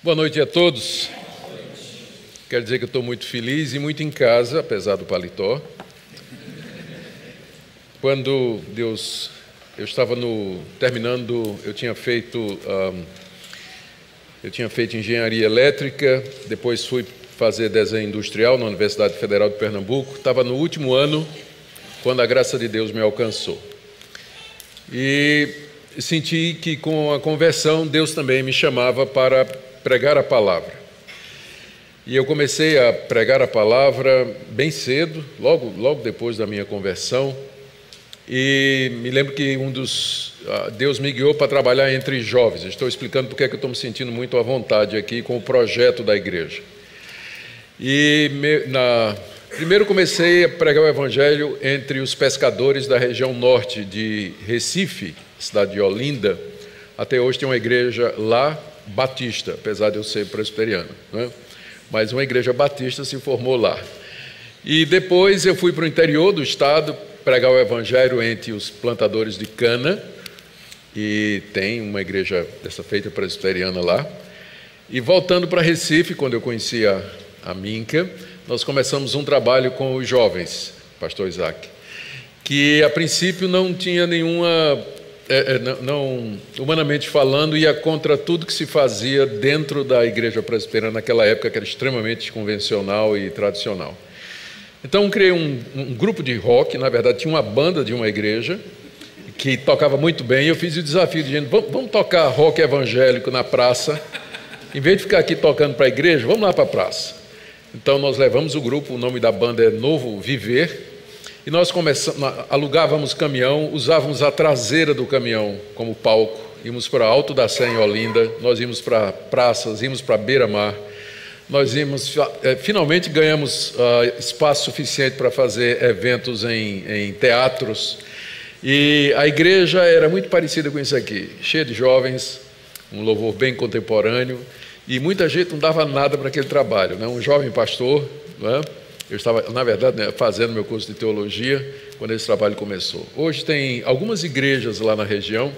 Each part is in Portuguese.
Boa noite a todos. Quero dizer que eu estou muito feliz e muito em casa, apesar do paletó. Quando eu estava terminando, eu tinha feito engenharia elétrica, depois fui fazer desenho industrial na Universidade Federal de Pernambuco. Estava no último ano, quando a graça de Deus me alcançou. E senti que com a conversão, Deus também me chamava para pregar a palavra. E eu comecei a pregar a palavra bem cedo, logo depois da minha conversão. E me lembro que Deus me guiou para trabalhar entre jovens. Estou explicando porque é que eu estou me sentindo muito à vontade aqui com o projeto da igreja. E primeiro comecei a pregar o evangelho entre os pescadores da região norte de Recife, cidade de Olinda. Até hoje tem uma igreja lá, batista, apesar de eu ser presbiteriano, né? Mas uma igreja batista se formou lá. E depois eu fui para o interior do estado pregar o evangelho entre os plantadores de cana, e tem uma igreja dessa feita presbiteriana lá. E voltando para Recife, quando eu conheci a Minca, nós começamos um trabalho com os jovens, pastor Isaac, que a princípio não tinha nenhuma, humanamente falando, ia contra tudo que se fazia dentro da igreja presbiteriana naquela época, que era extremamente convencional e tradicional. Então criei um grupo de rock, na verdade tinha uma banda de uma igreja, que tocava muito bem, e eu fiz o desafio de gente, vamos tocar rock evangélico na praça, em vez de ficar aqui tocando para a igreja, vamos lá para a praça. Então nós levamos o grupo, o nome da banda é Novo Viver, e nós alugávamos caminhão, usávamos a traseira do caminhão como palco, íamos para Alto da Sé, em Olinda, nós íamos para praças, íamos para beira-mar, finalmente ganhamos espaço suficiente para fazer eventos em teatros, e a igreja era muito parecida com isso aqui, cheia de jovens, um louvor bem contemporâneo, e muita gente não dava nada para aquele trabalho, né? Um jovem pastor, né? Eu estava, na verdade, fazendo meu curso de teologia quando esse trabalho começou. Hoje tem algumas igrejas lá na região,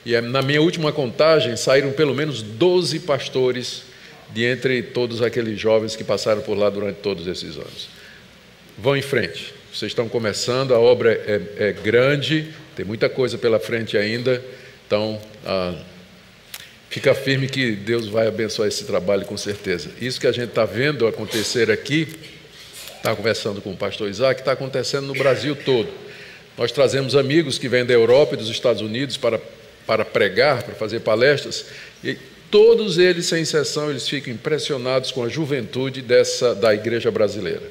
e na minha última contagem saíram pelo menos 12 pastores de entre todos aqueles jovens que passaram por lá durante todos esses anos. Vão em frente, vocês estão começando, a obra é grande, tem muita coisa pela frente ainda, então fica firme que Deus vai abençoar esse trabalho com certeza. Isso que a gente está vendo acontecer aqui, está conversando com o pastor Isaac, está acontecendo no Brasil todo. Nós trazemos amigos que vêm da Europa e dos Estados Unidos para pregar, para fazer palestras, e todos eles, sem exceção, eles ficam impressionados com a juventude da igreja brasileira.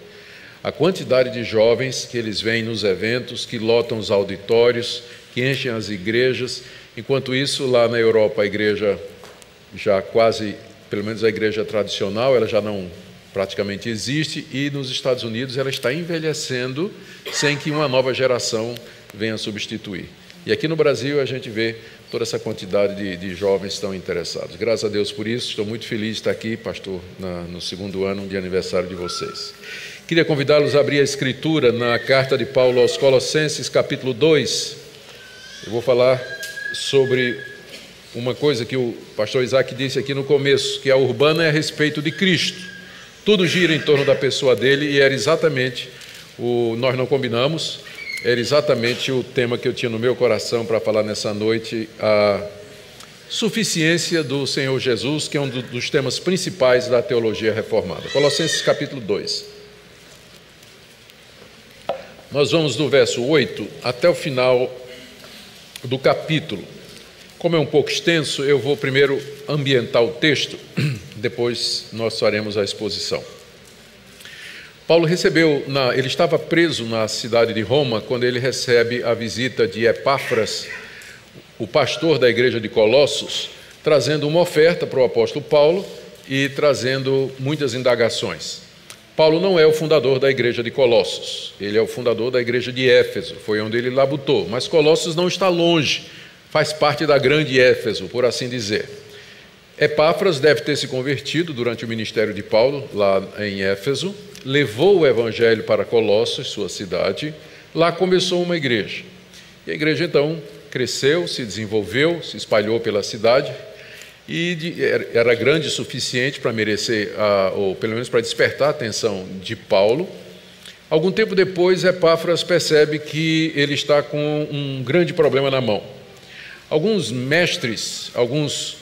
A quantidade de jovens que eles veem nos eventos, que lotam os auditórios, que enchem as igrejas. Enquanto isso, lá na Europa, a igreja já quase, pelo menos a igreja tradicional, ela já não praticamente existe, e nos Estados Unidos ela está envelhecendo sem que uma nova geração venha substituir. E aqui no Brasil a gente vê toda essa quantidade de jovens que estão interessados. Graças a Deus por isso, estou muito feliz de estar aqui, pastor, no segundo ano de aniversário de vocês. Queria convidá-los a abrir a Escritura na carta de Paulo aos Colossenses, capítulo 2. Eu vou falar sobre uma coisa que o pastor Isaac disse aqui no começo, que a urbana é a respeito de Cristo. Tudo gira em torno da pessoa dele, e era exatamente nós não combinamos, era exatamente o tema que eu tinha no meu coração para falar nessa noite, a suficiência do Senhor Jesus, que é um dos temas principais da teologia reformada. Colossenses capítulo 2. Nós vamos do verso 8 até o final do capítulo. Como é um pouco extenso, eu vou primeiro ambientar o texto, depois nós faremos a exposição. Paulo ele estava preso na cidade de Roma quando ele recebe a visita de Epáfras, o pastor da igreja de Colossos, trazendo uma oferta para o apóstolo Paulo e trazendo muitas indagações. Paulo não é o fundador da igreja de Colossos, ele é o fundador da igreja de Éfeso, foi onde ele labutou, mas Colossos não está longe, faz parte da grande Éfeso, por assim dizer. Epáfras deve ter se convertido durante o ministério de Paulo, lá em Éfeso, levou o evangelho para Colossos, sua cidade, lá começou uma igreja. E a igreja, então, cresceu, se desenvolveu, se espalhou pela cidade, era grande o suficiente para merecer, ou pelo menos para despertar a atenção de Paulo. Algum tempo depois, Epáfras percebe que ele está com um grande problema na mão. Alguns mestres, alguns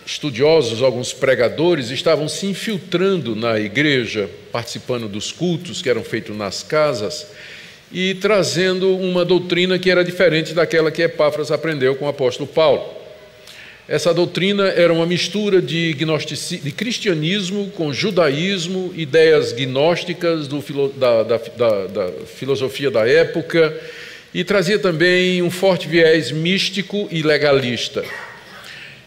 estudiosos, alguns pregadores estavam se infiltrando na igreja, participando dos cultos que eram feitos nas casas e trazendo uma doutrina que era diferente daquela que Epáfras aprendeu com o apóstolo Paulo. Essa doutrina era uma mistura de cristianismo com judaísmo, ideias gnósticas da filosofia da época, e trazia também um forte viés místico e legalista.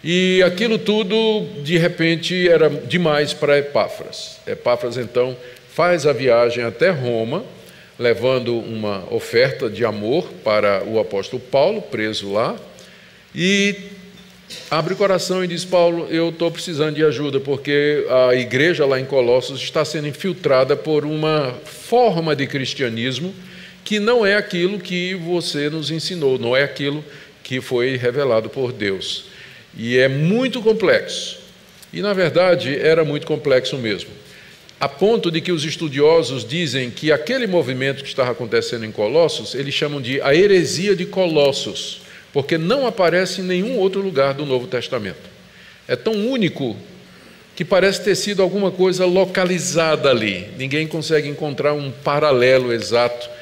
E aquilo tudo, de repente, era demais para Epáfras. Epáfras, então, faz a viagem até Roma, levando uma oferta de amor para o apóstolo Paulo, preso lá, e abre o coração e diz: Paulo, eu estou precisando de ajuda, porque a igreja lá em Colossos está sendo infiltrada por uma forma de cristianismo que não é aquilo que você nos ensinou, não é aquilo que foi revelado por Deus. E é muito complexo. E, na verdade, era muito complexo mesmo. A ponto de que os estudiosos dizem que aquele movimento que estava acontecendo em Colossos, eles chamam de a heresia de Colossos, porque não aparece em nenhum outro lugar do Novo Testamento. É tão único que parece ter sido alguma coisa localizada ali. Ninguém consegue encontrar um paralelo exato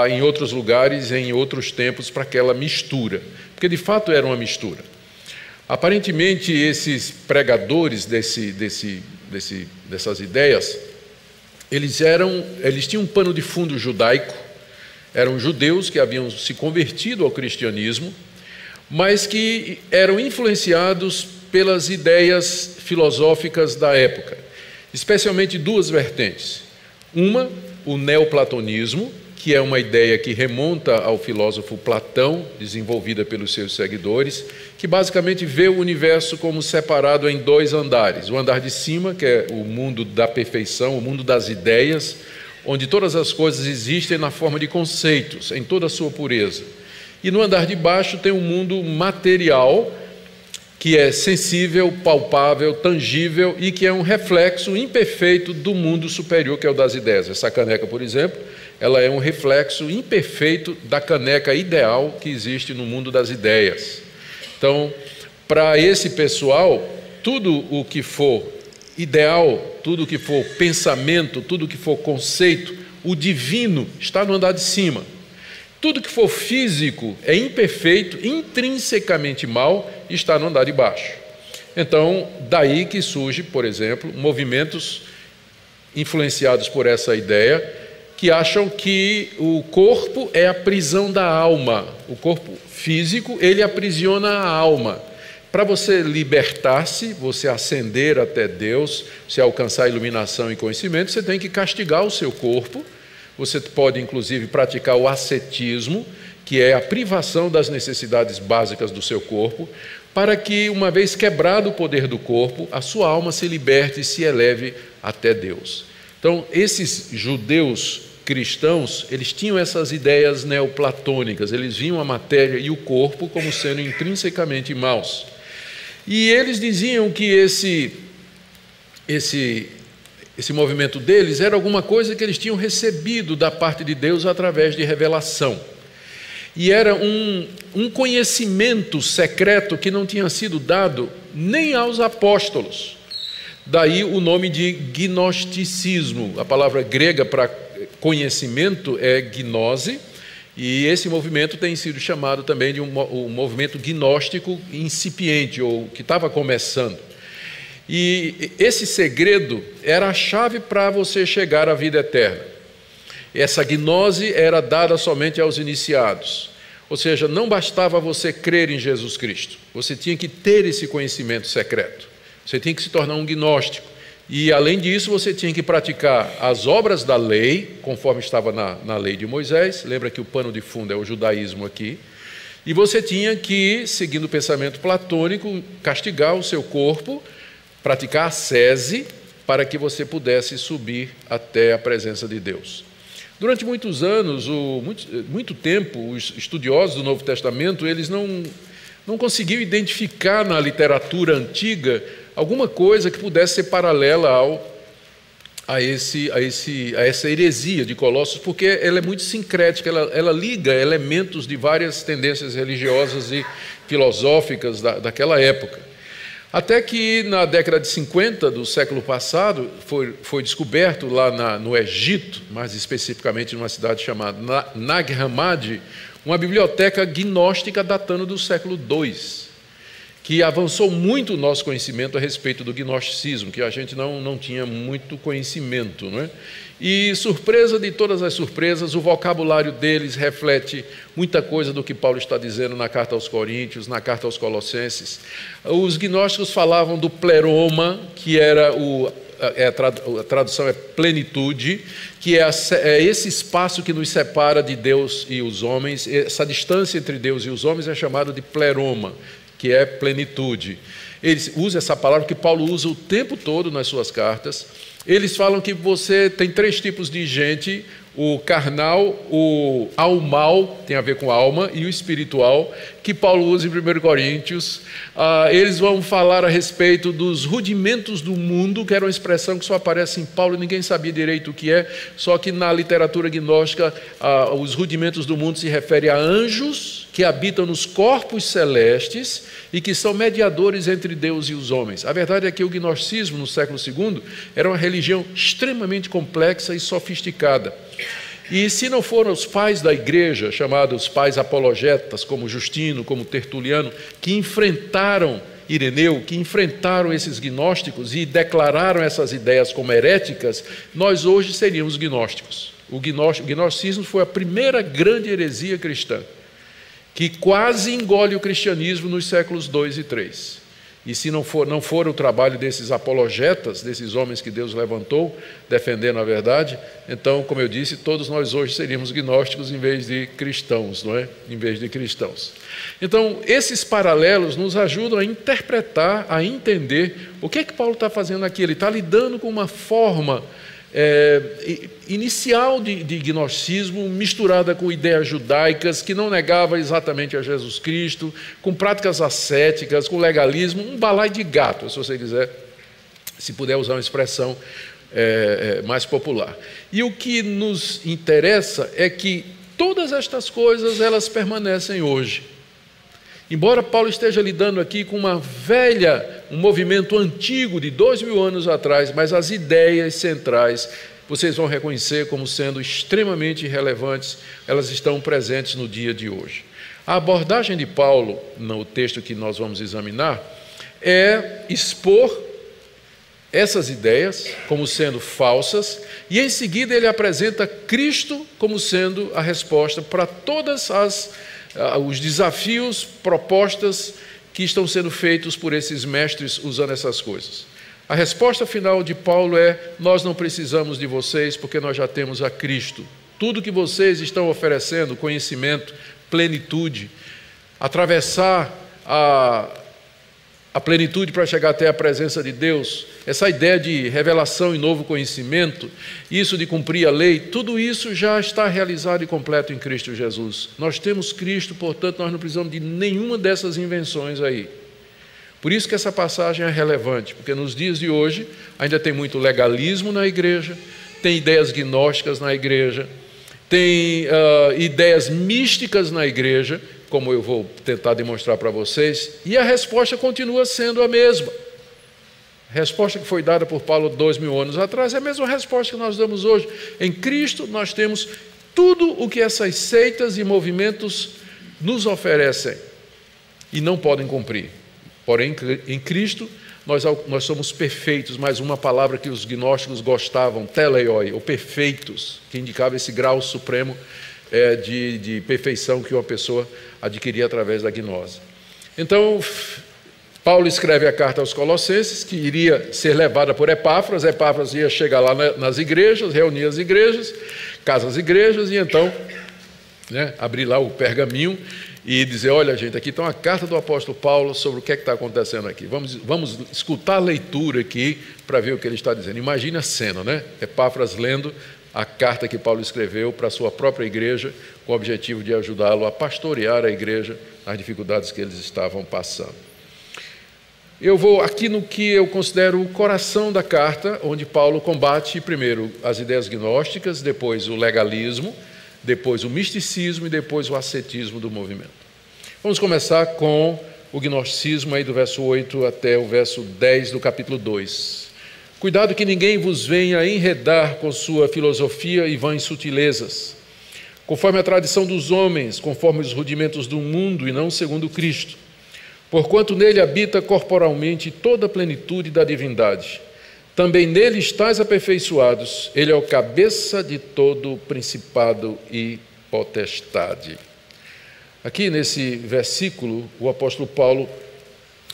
em outros lugares, em outros tempos, para aquela mistura. Porque, de fato, era uma mistura. Aparentemente, esses pregadores dessas ideias, eles tinham um pano de fundo judaico, eram judeus que haviam se convertido ao cristianismo, mas que eram influenciados pelas ideias filosóficas da época, especialmente duas vertentes. Uma, o neoplatonismo, que é uma ideia que remonta ao filósofo Platão, desenvolvida pelos seus seguidores, que basicamente vê o universo como separado em dois andares. O andar de cima, que é o mundo da perfeição, o mundo das ideias, onde todas as coisas existem na forma de conceitos, em toda a sua pureza. E no andar de baixo tem um mundo material, que é sensível, palpável, tangível e que é um reflexo imperfeito do mundo superior, que é o das ideias. Essa caneca, por exemplo, ela é um reflexo imperfeito da caneca ideal que existe no mundo das ideias. Então, para esse pessoal, tudo o que for ideal, tudo o que for pensamento, tudo o que for conceito, o divino está no andar de cima. Tudo que for físico é imperfeito, intrinsecamente mal, e está no andar de baixo. Então, daí que surge, por exemplo, movimentos influenciados por essa ideia, que acham que o corpo é a prisão da alma. O corpo físico, ele aprisiona a alma. Para você libertar-se, você ascender até Deus, você alcançar a iluminação e conhecimento, você tem que castigar o seu corpo. Você pode, inclusive, praticar o ascetismo, que é a privação das necessidades básicas do seu corpo, para que, uma vez quebrado o poder do corpo, a sua alma se liberte e se eleve até Deus. Então, esses judeus cristãos, eles tinham essas ideias neoplatônicas, eles viam a matéria e o corpo como sendo intrinsecamente maus. E eles diziam que esse movimento deles era alguma coisa que eles tinham recebido da parte de Deus através de revelação. E era um conhecimento secreto que não tinha sido dado nem aos apóstolos. Daí o nome de gnosticismo. A palavra grega para conhecimento é gnose, e esse movimento tem sido chamado também de um movimento gnóstico incipiente, ou que estava começando. E esse segredo era a chave para você chegar à vida eterna. Essa gnose era dada somente aos iniciados. Ou seja, não bastava você crer em Jesus Cristo. Você tinha que ter esse conhecimento secreto. Você tinha que se tornar um gnóstico. E, além disso, você tinha que praticar as obras da lei, conforme estava na lei de Moisés. Lembra que o pano de fundo é o judaísmo aqui. E você tinha que, seguindo o pensamento platônico, castigar o seu corpo, praticar a ascese, para que você pudesse subir até a presença de Deus. Durante muitos anos, muito tempo, os estudiosos do Novo Testamento, eles não não conseguiu identificar na literatura antiga alguma coisa que pudesse ser paralela a essa heresia de Colossos, porque ela é muito sincrética, ela liga elementos de várias tendências religiosas e filosóficas daquela época. Até que na década de 50 do século passado foi descoberto lá no Egito, mais especificamente numa cidade chamada Nag Hammadi, uma biblioteca gnóstica datando do século II, que avançou muito o nosso conhecimento a respeito do gnosticismo, que a gente não tinha muito conhecimento, não é? E, surpresa de todas as surpresas, o vocabulário deles reflete muita coisa do que Paulo está dizendo na carta aos Coríntios, na carta aos Colossenses. Os gnósticos falavam do pleroma, que era a tradução é plenitude, que é esse espaço que nos separa de Deus e os homens. Essa distância entre Deus e os homens é chamada de pleroma, que é plenitude. Eles usam essa palavra que Paulo usa o tempo todo nas suas cartas. Eles falam que você tem 3 tipos de gente: o carnal, o almal, tem a ver com alma, e o espiritual, que Paulo usa em 1 Coríntios. Eles vão falar a respeito dos rudimentos do mundo, que era uma expressão que só aparece em Paulo, ninguém sabia direito o que é, só que na literatura gnóstica os rudimentos do mundo se refere a anjos que habitam nos corpos celestes e que são mediadores entre Deus e os homens. A verdade é que o gnosticismo, no século II, era uma religião extremamente complexa e sofisticada. E se não foram os pais da igreja, chamados pais apologetas, como Justino, como Tertuliano, que enfrentaram Ireneu, que enfrentaram esses gnósticos e declararam essas ideias como heréticas, nós hoje seríamos gnósticos. O gnosticismo foi a primeira grande heresia cristã, que quase engole o cristianismo nos séculos II e III. E se não for o trabalho desses apologetas, desses homens que Deus levantou, defendendo a verdade, então, como eu disse, todos nós hoje seríamos gnósticos em vez de cristãos, não é? Em vez de cristãos. Então, esses paralelos nos ajudam a interpretar, a entender o que é que Paulo está fazendo aqui. Ele está lidando com uma forma inicial de gnosticismo, misturada com ideias judaicas, que não negava exatamente a Jesus Cristo, com práticas ascéticas, com legalismo, um balai de gato, se você quiser, se puder usar uma expressão mais popular. E o que nos interessa é que todas estas coisas, elas permanecem hoje. Embora Paulo esteja lidando aqui com um movimento antigo de 2000 anos atrás, mas as ideias centrais vocês vão reconhecer como sendo extremamente relevantes, elas estão presentes no dia de hoje. A abordagem de Paulo, no texto que nós vamos examinar, é expor essas ideias como sendo falsas, e em seguida ele apresenta Cristo como sendo a resposta para todas os desafios, propostas que estão sendo feitos por esses mestres usando essas coisas. A resposta final de Paulo é: nós não precisamos de vocês porque nós já temos a Cristo. Tudo que vocês estão oferecendo, conhecimento, plenitude, atravessar a plenitude para chegar até a presença de Deus, essa ideia de revelação e novo conhecimento, isso de cumprir a lei, tudo isso já está realizado e completo em Cristo Jesus. Nós temos Cristo, portanto, nós não precisamos de nenhuma dessas invenções aí. Por isso que essa passagem é relevante, porque nos dias de hoje ainda tem muito legalismo na igreja, tem ideias gnósticas na igreja, tem ideias místicas na igreja, como eu vou tentar demonstrar para vocês, e a resposta continua sendo a mesma. A resposta que foi dada por Paulo 2000 anos atrás é a mesma resposta que nós damos hoje. Em Cristo nós temos tudo o que essas seitas e movimentos nos oferecem e não podem cumprir. Porém, em Cristo nós somos perfeitos, mais uma palavra que os gnósticos gostavam, teleioi, ou perfeitos, que indicava esse grau supremo de perfeição que uma pessoa adquiria através da gnose. Então, Paulo escreve a carta aos Colossenses, que iria ser levada por Epáfras. Epáfras ia chegar lá nas igrejas, reunir as igrejas, casa as igrejas, e então abrir lá o pergaminho e dizer: olha, gente, aqui está uma carta do apóstolo Paulo sobre o que é que está acontecendo aqui. Vamos escutar a leitura aqui para ver o que ele está dizendo. Imagine a cena, né? Epáfras lendo a carta que Paulo escreveu para a sua própria igreja, com o objetivo de ajudá-lo a pastorear a igreja nas dificuldades que eles estavam passando. Eu vou aqui no que eu considero o coração da carta, onde Paulo combate primeiro as ideias gnósticas, depois o legalismo, depois o misticismo e depois o ascetismo do movimento. Vamos começar com o gnosticismo aí do verso 8 até o verso 10 do capítulo 2. Cuidado que ninguém vos venha enredar com sua filosofia e vãs sutilezas, conforme a tradição dos homens, conforme os rudimentos do mundo e não segundo Cristo. Porquanto nele habita corporalmente toda a plenitude da divindade. Também nele estáis aperfeiçoados, ele é o cabeça de todo principado e potestade. Aqui nesse versículo, o apóstolo Paulo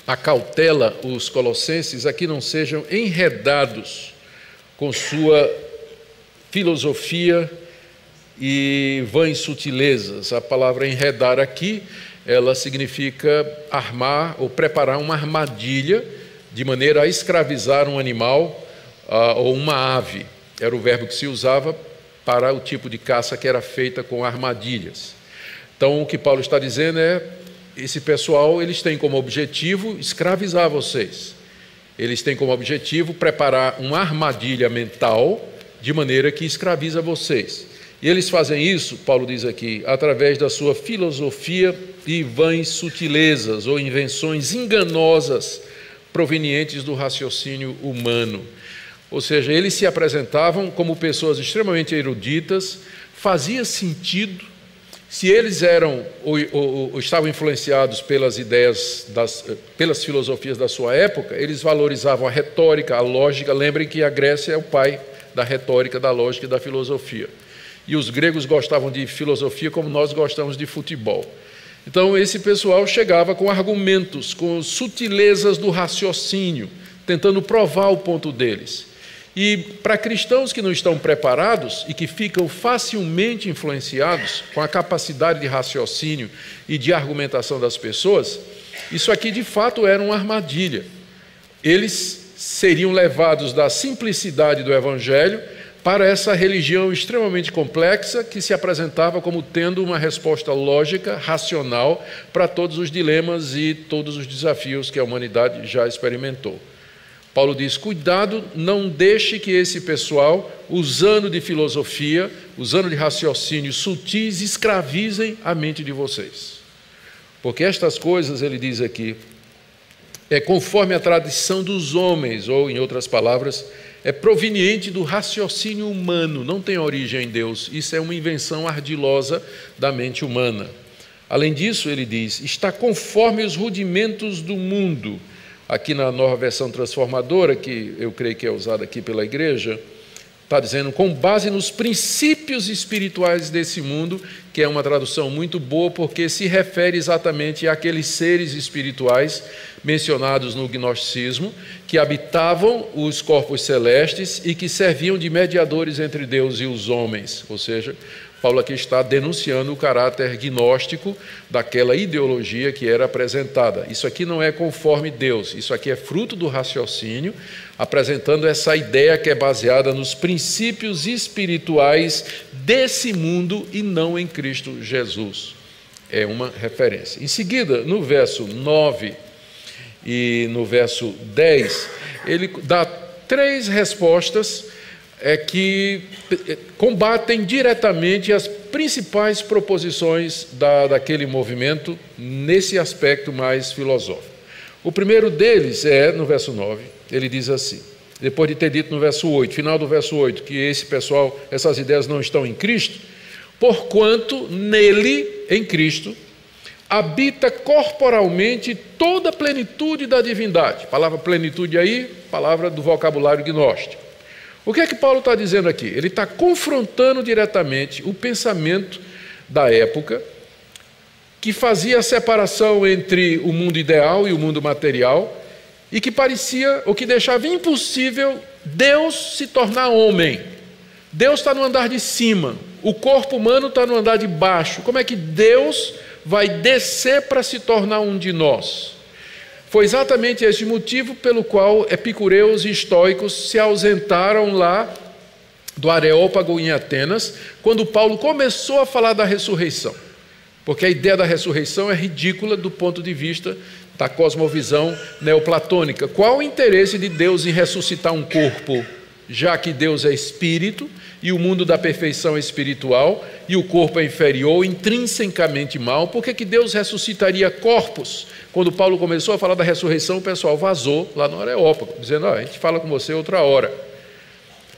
acautela os colossenses a que não sejam enredados com sua filosofia e vãs sutilezas. A palavra enredar aqui, ela significa armar ou preparar uma armadilha de maneira a escravizar um animal ou uma ave. Era o verbo que se usava para o tipo de caça que era feita com armadilhas. Então, o que Paulo está dizendo é, esse pessoal, eles têm como objetivo escravizar vocês. Eles têm como objetivo preparar uma armadilha mental de maneira que escraviza vocês. E eles fazem isso, Paulo diz aqui, através da sua filosofia e vãs sutilezas ou invenções enganosas provenientes do raciocínio humano. Ou seja, eles se apresentavam como pessoas extremamente eruditas, fazia sentido, se eles eram ou estavam influenciados pelas ideias, pelas filosofias da sua época, eles valorizavam a retórica, a lógica. Lembrem que a Grécia é o pai da retórica, da lógica e da filosofia. E os gregos gostavam de filosofia como nós gostamos de futebol. Então, esse pessoal chegava com argumentos, com sutilezas do raciocínio, tentando provar o ponto deles. E para cristãos que não estão preparados e que ficam facilmente influenciados com a capacidade de raciocínio e de argumentação das pessoas, isso aqui de fato era uma armadilha. Eles seriam levados da simplicidade do Evangelho para essa religião extremamente complexa que se apresentava como tendo uma resposta lógica, racional, para todos os dilemas e todos os desafios que a humanidade já experimentou. Paulo diz, cuidado, não deixe que esse pessoal, usando de filosofia, usando de raciocínios sutis, escravizem a mente de vocês. Porque estas coisas, ele diz aqui, é conforme a tradição dos homens, ou em outras palavras, é proveniente do raciocínio humano, não tem origem em Deus. Isso é uma invenção ardilosa da mente humana. Além disso, ele diz, está conforme os rudimentos do mundo. Aqui na nova versão transformadora, que eu creio que é usada aqui pela igreja, está dizendo, com base nos princípios espirituais desse mundo, que é uma tradução muito boa, porque se refere exatamente àqueles seres espirituais mencionados no gnosticismo, que habitavam os corpos celestes e que serviam de mediadores entre Deus e os homens. Ou seja, Paulo aqui está denunciando o caráter gnóstico daquela ideologia que era apresentada. Isso aqui não é conforme Deus, isso aqui é fruto do raciocínio, apresentando essa ideia que é baseada nos princípios espirituais desse mundo e não em Cristo Jesus. É uma referência. Em seguida, no verso 9 e no verso 10, ele dá 3 respostas que combatem diretamente as principais proposições daquele movimento nesse aspecto mais filosófico. O primeiro deles é, no verso 9, ele diz assim, depois de ter dito no verso 8, final do verso 8, que esse pessoal, essas ideias não estão em Cristo, porquanto nele, em Cristo, habita corporalmente toda a plenitude da divindade. Palavra plenitude aí, palavra do vocabulário gnóstico. O que é que Paulo está dizendo aqui? Ele está confrontando diretamente o pensamento da época que fazia a separação entre o mundo ideal e o mundo material e que parecia, ou que deixava impossível Deus se tornar homem. Deus está no andar de cima, o corpo humano está no andar de baixo. Como é que Deus vai descer para se tornar um de nós? Foi exatamente esse motivo pelo qual epicureus e estoicos se ausentaram lá do Areópago em Atenas, quando Paulo começou a falar da ressurreição. Porque a ideia da ressurreição é ridícula do ponto de vista da cosmovisão neoplatônica. Qual o interesse de Deus em ressuscitar um corpo, já que Deus é espírito e o mundo da perfeição é espiritual e o corpo é inferior, intrinsecamente mal? Por que Deus ressuscitaria corpos? Quando Paulo começou a falar da ressurreição, o pessoal vazou lá no Areópago, dizendo: a gente fala com você outra hora.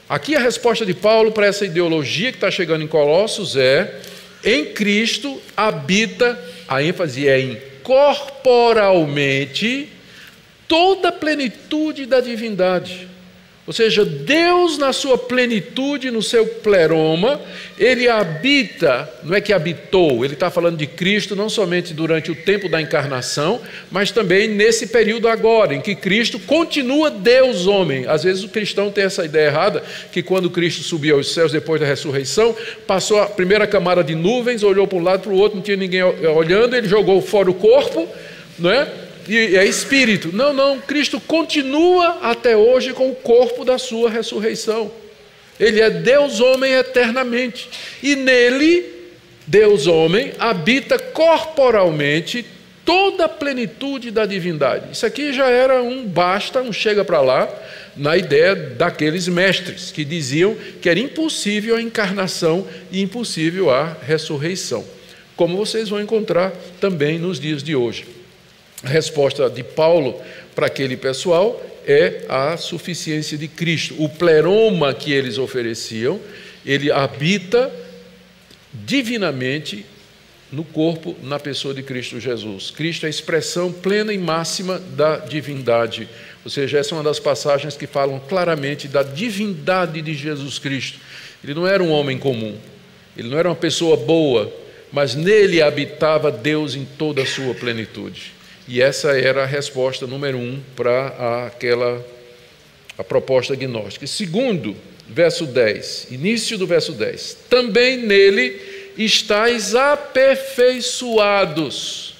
Aqui a resposta de Paulo para essa ideologia que está chegando em Colossos é: em Cristo habita, a ênfase é em corporalmente, toda a plenitude da divindade. Ou seja, Deus na sua plenitude, no seu pleroma, Ele habita, não é que habitou, Ele está falando de Cristo não somente durante o tempo da encarnação, mas também nesse período agora, em que Cristo continua Deus homem. Às vezes o cristão tem essa ideia errada, que quando Cristo subiu aos céus depois da ressurreição, passou a primeira camada de nuvens, olhou para um lado e para o outro, não tinha ninguém olhando, Ele jogou fora o corpo, não é? E é espírito. Não, Cristo continua até hoje com o corpo da sua ressurreição. Ele é Deus homem eternamente. E nele, Deus homem, habita corporalmente toda a plenitude da divindade. Isso aqui já era um basta, um chega para lá, na ideia daqueles mestres que diziam que era impossível a encarnação e impossível a ressurreição. Como vocês vão encontrar também nos dias de hoje. A resposta de Paulo para aquele pessoal é a suficiência de Cristo. O pleroma que eles ofereciam, ele habita divinamente no corpo, na pessoa de Cristo Jesus. Cristo é a expressão plena e máxima da divindade. Ou seja, essa é uma das passagens que falam claramente da divindade de Jesus Cristo. Ele não era um homem comum, ele não era uma pessoa boa, mas nele habitava Deus em toda a sua plenitude. E essa era a resposta número 1 para a proposta gnóstica. Segundo, verso 10, início do verso 10. Também nele estáis aperfeiçoados.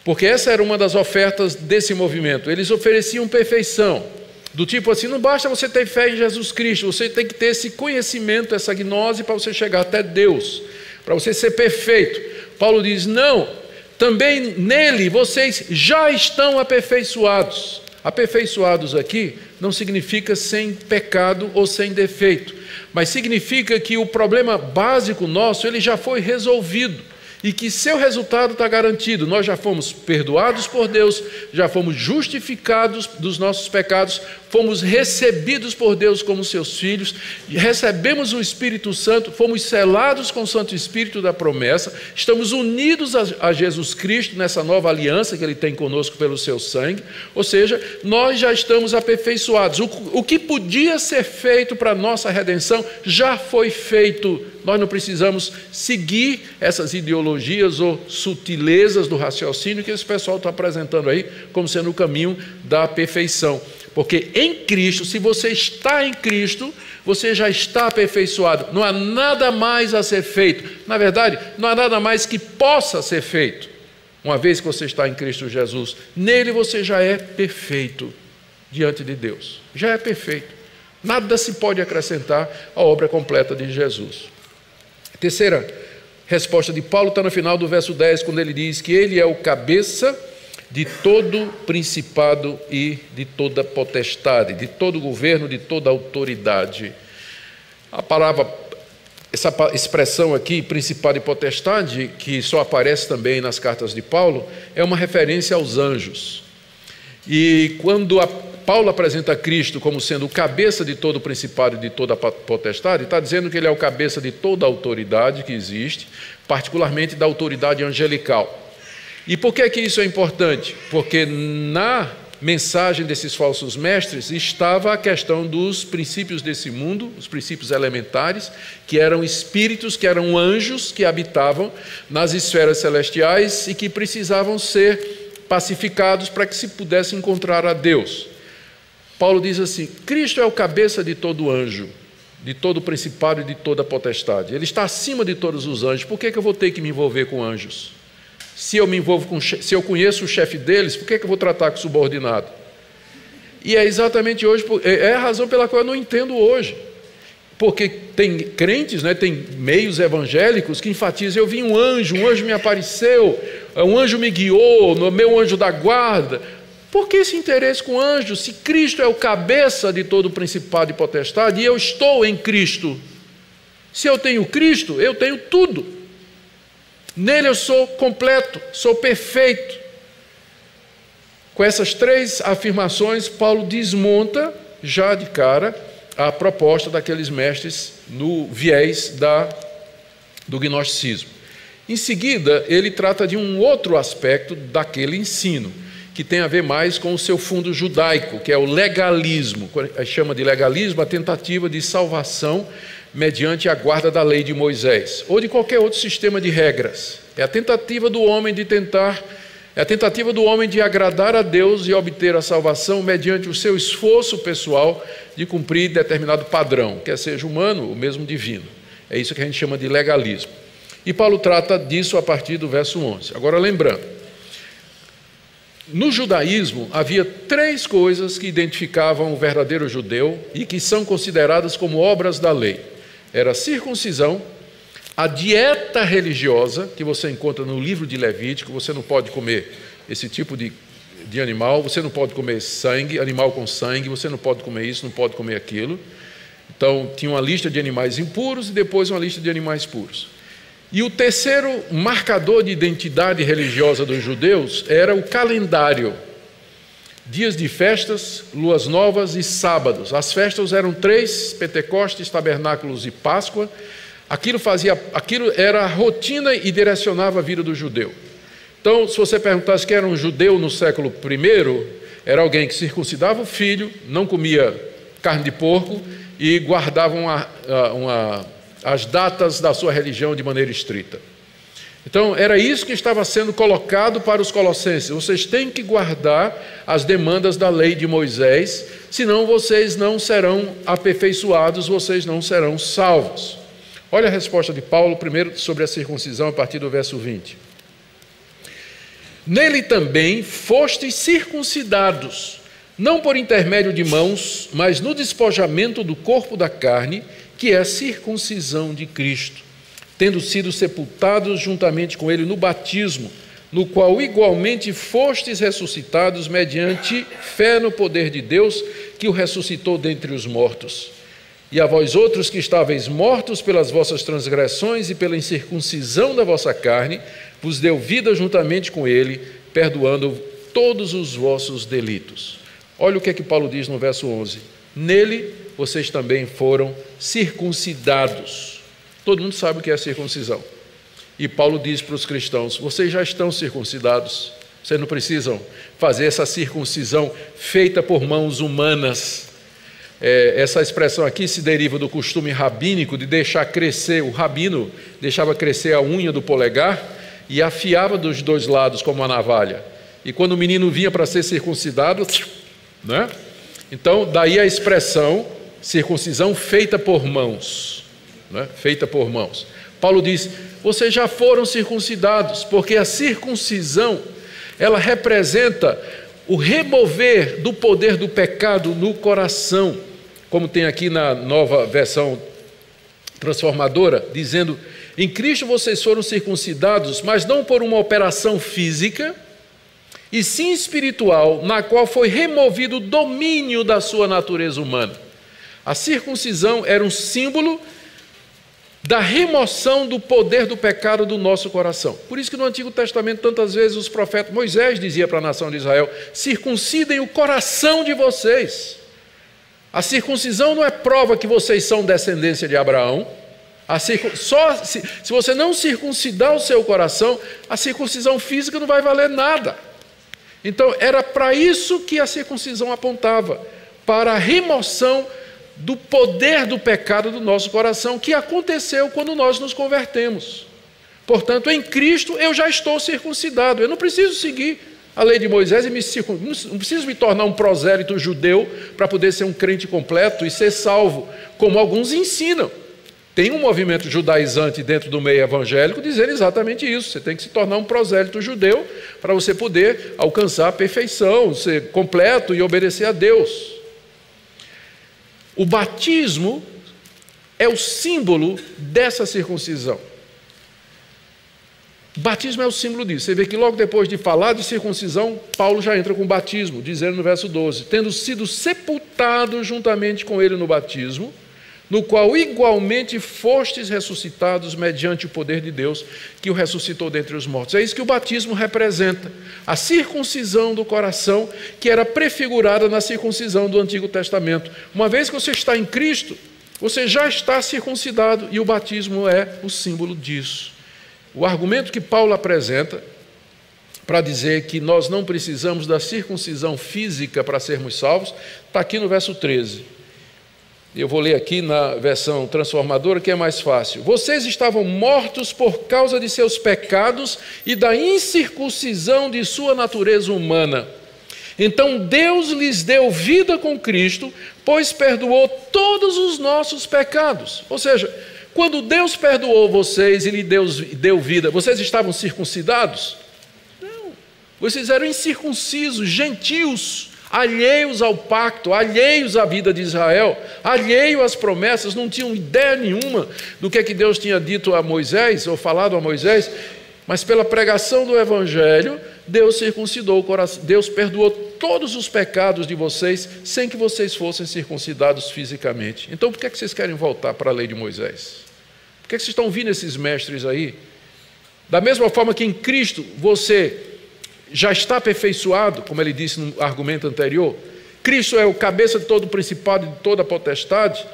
Porque essa era uma das ofertas desse movimento. Eles ofereciam perfeição. Do tipo assim, não basta você ter fé em Jesus Cristo, você tem que ter esse conhecimento, essa gnose para você chegar até Deus, para você ser perfeito. Paulo diz, não. Também nele vocês já estão aperfeiçoados. Aperfeiçoados aqui não significa sem pecado ou sem defeito, mas significa que o problema básico nosso ele já foi resolvido e que seu resultado está garantido. Nós já fomos perdoados por Deus, já fomos justificados dos nossos pecados, fomos recebidos por Deus como seus filhos, recebemos o Espírito Santo, fomos selados com o Santo Espírito da promessa, estamos unidos a Jesus Cristo nessa nova aliança que Ele tem conosco pelo seu sangue, ou seja, nós já estamos aperfeiçoados. O que podia ser feito para a nossa redenção já foi feito. Nós não precisamos seguir essas ideologias ou sutilezas do raciocínio que esse pessoal está apresentando aí como sendo o caminho da perfeição. Porque em Cristo, se você está em Cristo, você já está aperfeiçoado. Não há nada mais a ser feito. Na verdade, não há nada mais que possa ser feito. Uma vez que você está em Cristo Jesus, nele você já é perfeito diante de Deus. Já é perfeito. Nada se pode acrescentar à obra completa de Jesus. Terceira resposta de Paulo está no final do verso 10, quando ele diz que ele é o cabeça de todo principado e de toda potestade, de todo governo, de toda autoridade. A palavra, essa expressão aqui, principado e potestade, que só aparece também nas cartas de Paulo, é uma referência aos anjos. E quando Paulo apresenta Cristo como sendo o cabeça de todo principado e de toda potestade, está dizendo que ele é o cabeça de toda autoridade que existe, particularmente da autoridade angelical. E por que isso é importante? Porque na mensagem desses falsos mestres estava a questão dos princípios desse mundo, os princípios elementares, que eram espíritos, que eram anjos que habitavam nas esferas celestiais e que precisavam ser pacificados para que se pudesse encontrar a Deus. Paulo diz assim, Cristo é o cabeça de todo anjo, de todo principado e de toda potestade. Ele está acima de todos os anjos. Por que eu vou ter que me envolver com anjos? Se eu conheço o chefe deles, por que eu vou tratar com o subordinado? E é exatamente hoje, é a razão pela qual eu não entendo hoje. porque tem crentes, né, tem meios evangélicos que enfatizam: eu vi um anjo me apareceu, um anjo me guiou, no meu anjo da guarda. Por que esse interesse com anjos, se Cristo é o cabeça de todo o principado e potestade e eu estou em Cristo? Se eu tenho Cristo, eu tenho tudo. Nele eu sou completo, sou perfeito. Com essas três afirmações, Paulo desmonta já de cara a proposta daqueles mestres no viés do gnosticismo. Em seguida, ele trata de um outro aspecto daquele ensino, que tem a ver mais com o seu fundo judaico, que é o legalismo. Chama de legalismo a tentativa de salvação mediante a guarda da lei de Moisés, ou de qualquer outro sistema de regras. É a tentativa do homem de agradar a Deus e obter a salvação mediante o seu esforço pessoal de cumprir determinado padrão, quer seja humano ou mesmo divino. É isso que a gente chama de legalismo. E Paulo trata disso a partir do verso 11. Agora, lembrando, no judaísmo havia três coisas que identificavam o verdadeiro judeu e que são consideradas como obras da lei. Era a circuncisão, a dieta religiosa, que você encontra no livro de Levítico. Você não pode comer esse tipo de animal, você não pode comer sangue, animal com sangue, você não pode comer isso, não pode comer aquilo. Então, tinha uma lista de animais impuros e depois uma lista de animais puros. E o terceiro marcador de identidade religiosa dos judeus era o calendário. Dias de festas, luas novas e sábados. As festas eram 3, Pentecostes, Tabernáculos e Páscoa. Aquilo era a rotina e direcionava a vida do judeu. Então, se você perguntasse quem era um judeu no século I, era alguém que circuncidava o filho, não comia carne de porco e guardava as datas da sua religião de maneira estrita. Então, era isso que estava sendo colocado para os colossenses: vocês têm que guardar as demandas da lei de Moisés, senão vocês não serão aperfeiçoados, vocês não serão salvos. Olha a resposta de Paulo, primeiro sobre a circuncisão, a partir do verso 20. Nele também fostes circuncidados, não por intermédio de mãos, mas no despojamento do corpo da carne, que é a circuncisão de Cristo, tendo sido sepultados juntamente com ele no batismo, no qual igualmente fostes ressuscitados mediante fé no poder de Deus, que o ressuscitou dentre os mortos. E a vós outros que estáveis mortos pelas vossas transgressões e pela incircuncisão da vossa carne, vos deu vida juntamente com ele, perdoando todos os vossos delitos. Olha o que é que Paulo diz no verso 11. Nele vocês também foram circuncidados. Todo mundo sabe o que é circuncisão. E Paulo diz para os cristãos: vocês já estão circuncidados. Vocês não precisam fazer essa circuncisão feita por mãos humanas. Essa expressão aqui se deriva do costume rabínico de deixar crescer. O rabino deixava crescer a unha do polegar e afiava dos dois lados como uma navalha. E quando o menino vinha para ser circuncidado, né? Então, daí a expressão circuncisão feita por mãos, né? Feita por mãos. Paulo diz: vocês já foram circuncidados, porque a circuncisão, ela representa o remover do poder do pecado no coração, como tem aqui na nova versão transformadora, dizendo: em Cristo vocês foram circuncidados, mas não por uma operação física, e sim espiritual, na qual foi removido o domínio da sua natureza humana. A circuncisão era um símbolo da remoção do poder do pecado do nosso coração. Por isso que no Antigo Testamento, tantas vezes os profetas, Moisés dizia para a nação de Israel: circuncidem o coração de vocês. A circuncisão não é prova que vocês são descendência de Abraão. Se você não circuncidar o seu coração, a circuncisão física não vai valer nada. Então, era para isso que a circuncisão apontava, para a remoção do poder do pecado do nosso coração, que aconteceu quando nós nos convertemos. Portanto, em Cristo eu já estou circuncidado. Eu não preciso seguir a lei de Moisés e não preciso me tornar um prosélito judeu para poder ser um crente completo e ser salvo, como alguns ensinam. Tem um movimento judaizante dentro do meio evangélico dizendo exatamente isso: você tem que se tornar um prosélito judeu para você poder alcançar a perfeição, ser completo e obedecer a Deus. O batismo é o símbolo dessa circuncisão. Batismo é o símbolo disso. Você vê que logo depois de falar de circuncisão, Paulo já entra com o batismo, dizendo no verso 12: tendo sido sepultados juntamente com ele no batismo, no qual igualmente fostes ressuscitados mediante o poder de Deus, que o ressuscitou dentre os mortos. É isso que o batismo representa, a circuncisão do coração, que era prefigurada na circuncisão do Antigo Testamento. Uma vez que você está em Cristo, você já está circuncidado, e o batismo é o símbolo disso. O argumento que Paulo apresenta para dizer que nós não precisamos da circuncisão física para sermos salvos, está aqui no verso 13. Eu vou ler aqui na versão transformadora, que é mais fácil. Vocês estavam mortos por causa de seus pecados e da incircuncisão de sua natureza humana. Então Deus lhes deu vida com Cristo, pois perdoou todos os nossos pecados. Ou seja, quando Deus perdoou vocês e lhe deu vida, vocês estavam circuncidados? Não. Vocês eram incircuncisos, gentios, alheios ao pacto, alheios à vida de Israel, alheios às promessas, não tinham ideia nenhuma do que Deus tinha dito a Moisés, ou falado a Moisés, mas pela pregação do Evangelho, Deus circuncidou o coração, Deus perdoou todos os pecados de vocês, sem que vocês fossem circuncidados fisicamente. Então, por que vocês querem voltar para a lei de Moisés? Por que vocês estão ouvindo esses mestres aí? Da mesma forma que em Cristo você já está aperfeiçoado, como ele disse no argumento anterior, Cristo é o cabeça de todo o principado e de toda a potestade,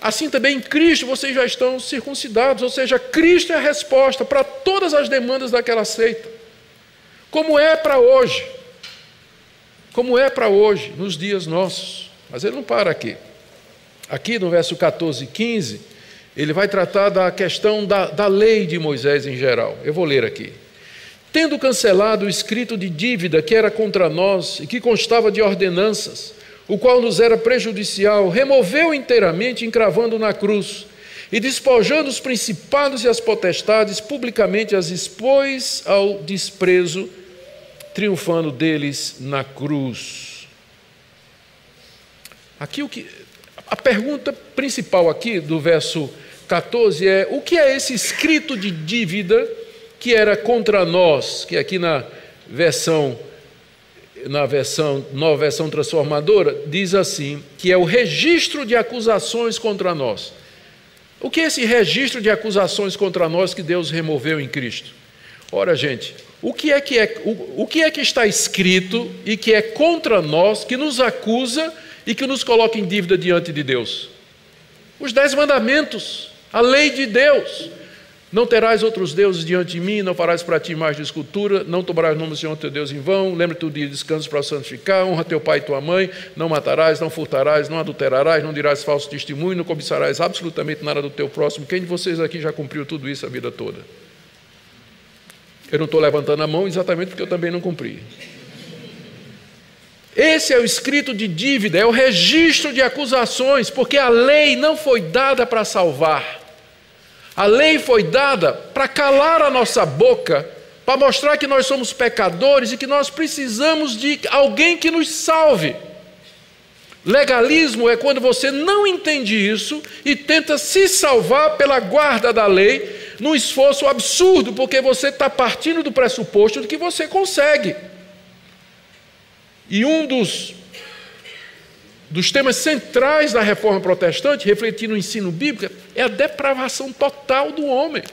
assim também em Cristo vocês já estão circuncidados, ou seja, Cristo é a resposta para todas as demandas daquela seita, como é para hoje, nos dias nossos. Mas ele não para aqui. Aqui no verso 14 e 15, ele vai tratar da questão da lei de Moisés em geral. Eu vou ler aqui. Tendo cancelado o escrito de dívida que era contra nós e que constava de ordenanças, o qual nos era prejudicial, removeu inteiramente, encravando na cruz, e despojando os principados e as potestades, publicamente as expôs ao desprezo, triunfando deles na cruz. Aqui a pergunta principal aqui do verso 14 é: o que é esse escrito de dívida que era contra nós, que aqui na nova versão transformadora, diz assim, que é o registro de acusações contra nós. O que é esse registro de acusações contra nós que Deus removeu em Cristo? Ora, gente, o que é que está escrito e que é contra nós, que nos acusa e que nos coloca em dívida diante de Deus? Os 10 mandamentos, a lei de Deus. Não terás outros deuses diante de mim, não farás para ti imagem de escultura, não tomarás o nome do Senhor teu Deus em vão, lembra-te do dia de descanso para o santificar, honra teu pai e tua mãe, não matarás, não furtarás, não adulterarás, não dirás falso testemunho, não cobiçarás absolutamente nada do teu próximo. Quem de vocês aqui já cumpriu tudo isso a vida toda? Eu não estou levantando a mão exatamente porque eu também não cumpri. Esse é o escrito de dívida, é o registro de acusações, porque a lei não foi dada para salvar. A lei foi dada para calar a nossa boca, para mostrar que nós somos pecadores e que nós precisamos de alguém que nos salve. Legalismo é quando você não entende isso e tenta se salvar pela guarda da lei, num esforço absurdo, porque você está partindo do pressuposto de que você consegue. E um dos temas centrais da reforma protestante, refletindo no ensino bíblico, é a depravação total do homem.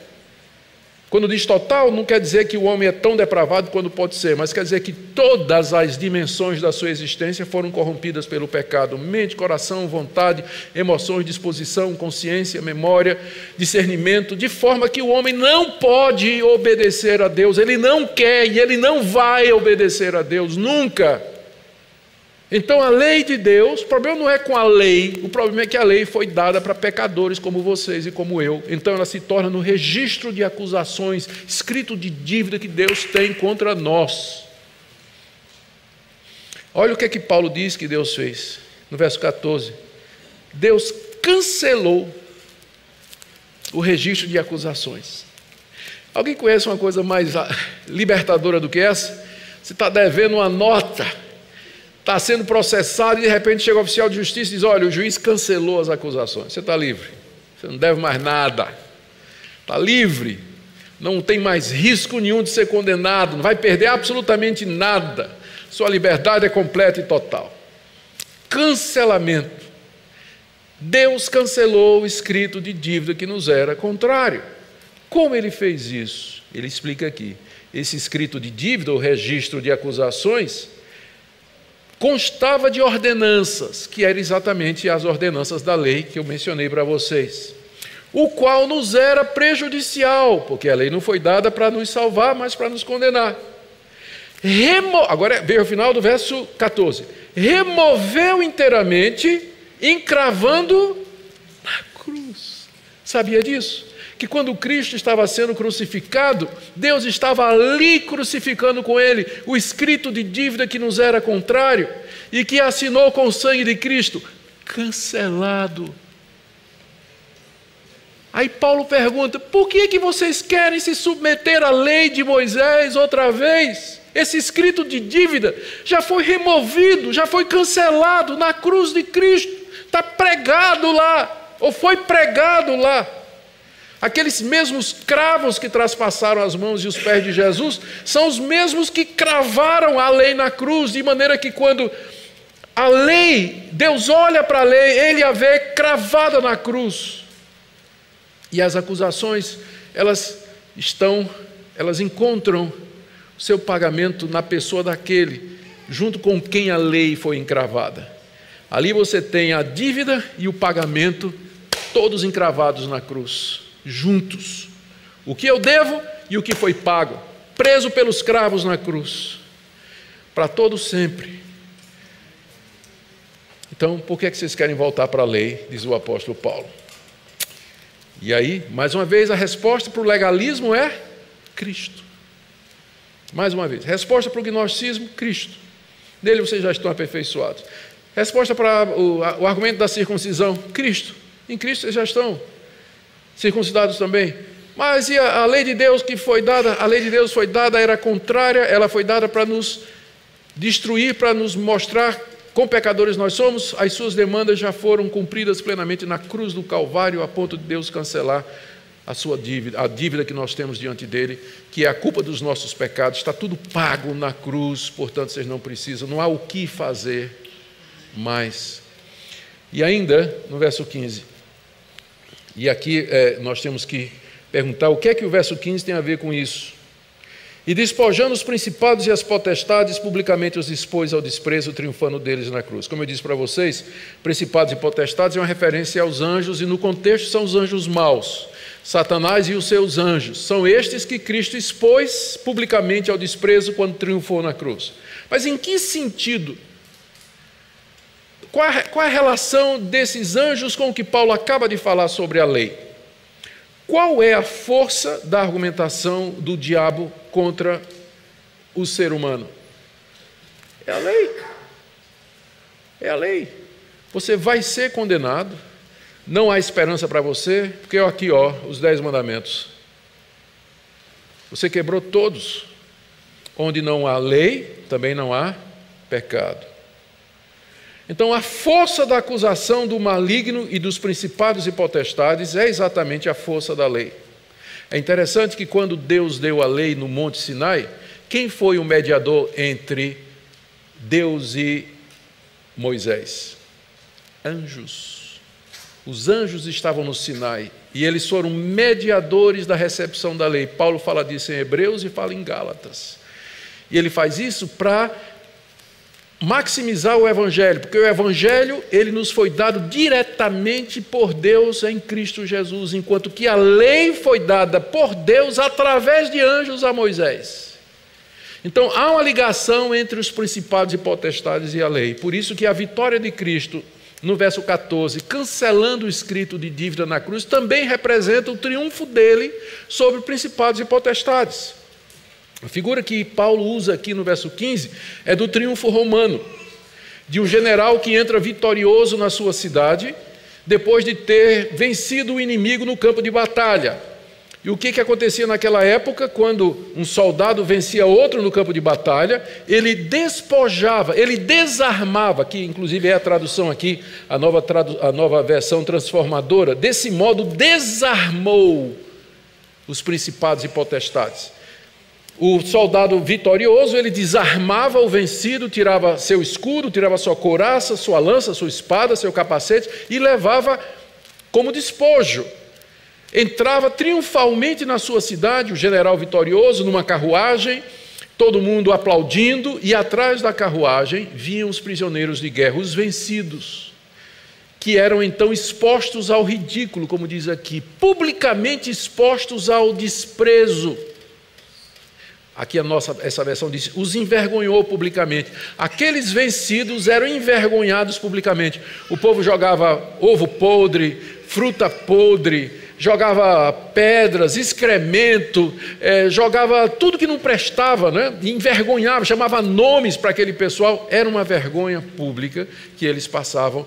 Quando diz total, não quer dizer que o homem é tão depravado quanto pode ser, mas quer dizer que todas as dimensões da sua existência foram corrompidas pelo pecado. Mente, coração, vontade, emoções, disposição, consciência, memória, discernimento, de forma que o homem não pode obedecer a Deus, ele não quer e ele não vai obedecer a Deus, nunca. Então a lei de Deus, o problema não é com a lei, o problema é que a lei foi dada para pecadores como vocês e como eu. Então ela se torna no registro de acusações, escrito de dívida que Deus tem contra nós. Olha o que é que Paulo diz que Deus fez, no verso 14. Deus cancelou o registro de acusações. Alguém conhece uma coisa mais libertadora do que essa? Você está devendo uma nota, está sendo processado e de repente chega o oficial de justiça e diz: olha, o juiz cancelou as acusações, você está livre. Você não deve mais nada. Está livre. Não tem mais risco nenhum de ser condenado. Não vai perder absolutamente nada. Sua liberdade é completa e total. Cancelamento. Deus cancelou o escrito de dívida que nos era contrário. Como ele fez isso? Ele explica aqui. Esse escrito de dívida, o registro de acusações, constava de ordenanças, que eram exatamente as ordenanças da lei que eu mencionei para vocês, o qual nos era prejudicial, porque a lei não foi dada para nos salvar, mas para nos condenar. Agora veja o final do verso 14. Removeu inteiramente, encravando na cruz. Sabia disso? Que quando Cristo estava sendo crucificado, Deus estava ali crucificando com ele o escrito de dívida que nos era contrário e que assinou com o sangue de Cristo, cancelado. Aí Paulo pergunta, por que vocês querem se submeter à lei de Moisés outra vez? Esse escrito de dívida já foi removido, já foi cancelado na cruz de Cristo, está pregado lá, ou foi pregado lá. Aqueles mesmos cravos que traspassaram as mãos e os pés de Jesus são os mesmos que cravaram a lei na cruz, de maneira que quando a lei, Deus olha para a lei, ele a vê cravada na cruz. E as acusações, elas encontram o seu pagamento na pessoa daquele, junto com quem a lei foi encravada. Ali você tem a dívida e o pagamento, todos encravados na cruz. Juntos, o que eu devo e o que foi pago, preso pelos cravos na cruz, para todo sempre. Então, por que vocês querem voltar para a lei, diz o apóstolo Paulo? E aí, mais uma vez, a resposta para o legalismo é Cristo. Mais uma vez, resposta para o gnosticismo, Cristo. Nele vocês já estão aperfeiçoados. Resposta para o argumento da circuncisão, Cristo. Em Cristo vocês já estão circuncidados também. Mas e a lei de Deus que foi dada? A lei de Deus foi dada, era contrária, ela foi dada para nos destruir, para nos mostrar quão pecadores nós somos. As suas demandas já foram cumpridas plenamente na cruz do Calvário, a ponto de Deus cancelar a sua dívida, a dívida que nós temos diante dele, que é a culpa dos nossos pecados. Está tudo pago na cruz, portanto vocês não precisam, não há o que fazer mais. E ainda, no verso 15, e aqui nós temos que perguntar o que é que o verso 15 tem a ver com isso. E despojando os principados e as potestades, publicamente os expôs ao desprezo, triunfando deles na cruz. Como eu disse para vocês, principados e potestades é uma referência aos anjos, e no contexto são os anjos maus. Satanás e os seus anjos. São estes que Cristo expôs publicamente ao desprezo quando triunfou na cruz. Mas em que sentido? Qual a relação desses anjos com o que Paulo acaba de falar sobre a lei? Qual é a força da argumentação do diabo contra o ser humano? É a lei. É a lei. Você vai ser condenado, não há esperança para você, porque aqui, os 10 mandamentos. Você quebrou todos. Onde não há lei, também não há pecado. Então, a força da acusação do maligno e dos principados e potestades é exatamente a força da lei. É interessante que quando Deus deu a lei no Monte Sinai, quem foi o mediador entre Deus e Moisés? Anjos. Os anjos estavam no Sinai e eles foram mediadores da recepção da lei. Paulo fala disso em Hebreus e fala em Gálatas. E ele faz isso para maximizar o Evangelho, porque o Evangelho ele nos foi dado diretamente por Deus em Cristo Jesus, enquanto que a lei foi dada por Deus através de anjos a Moisés. Então há uma ligação entre os principados e potestades e a lei. Por isso que a vitória de Cristo, no verso 14, cancelando o escrito de dívida na cruz, também representa o triunfo dele sobre principados e potestades. A figura que Paulo usa aqui no verso 15 é do triunfo romano, de um general que entra vitorioso na sua cidade, depois de ter vencido o inimigo no campo de batalha. E o que acontecia naquela época? Quando um soldado vencia outro no campo de batalha, ele despojava, ele desarmava, que inclusive é a tradução aqui, a nova versão transformadora, desse modo desarmou os principados e potestades. O soldado vitorioso, ele desarmava o vencido, tirava seu escudo, tirava sua couraça, sua lança, sua espada, seu capacete e levava como despojo. Entrava triunfalmente na sua cidade, o general vitorioso, numa carruagem, todo mundo aplaudindo, e atrás da carruagem vinham os prisioneiros de guerra, os vencidos, que eram então expostos ao ridículo, como diz aqui, publicamente expostos ao desprezo. Aqui essa versão diz, os envergonhou publicamente. Aqueles vencidos eram envergonhados publicamente. O povo jogava ovo podre, fruta podre, jogava pedras, excremento, jogava tudo que não prestava, né? Envergonhava, chamava nomes para aquele pessoal. Era uma vergonha pública que eles passavam,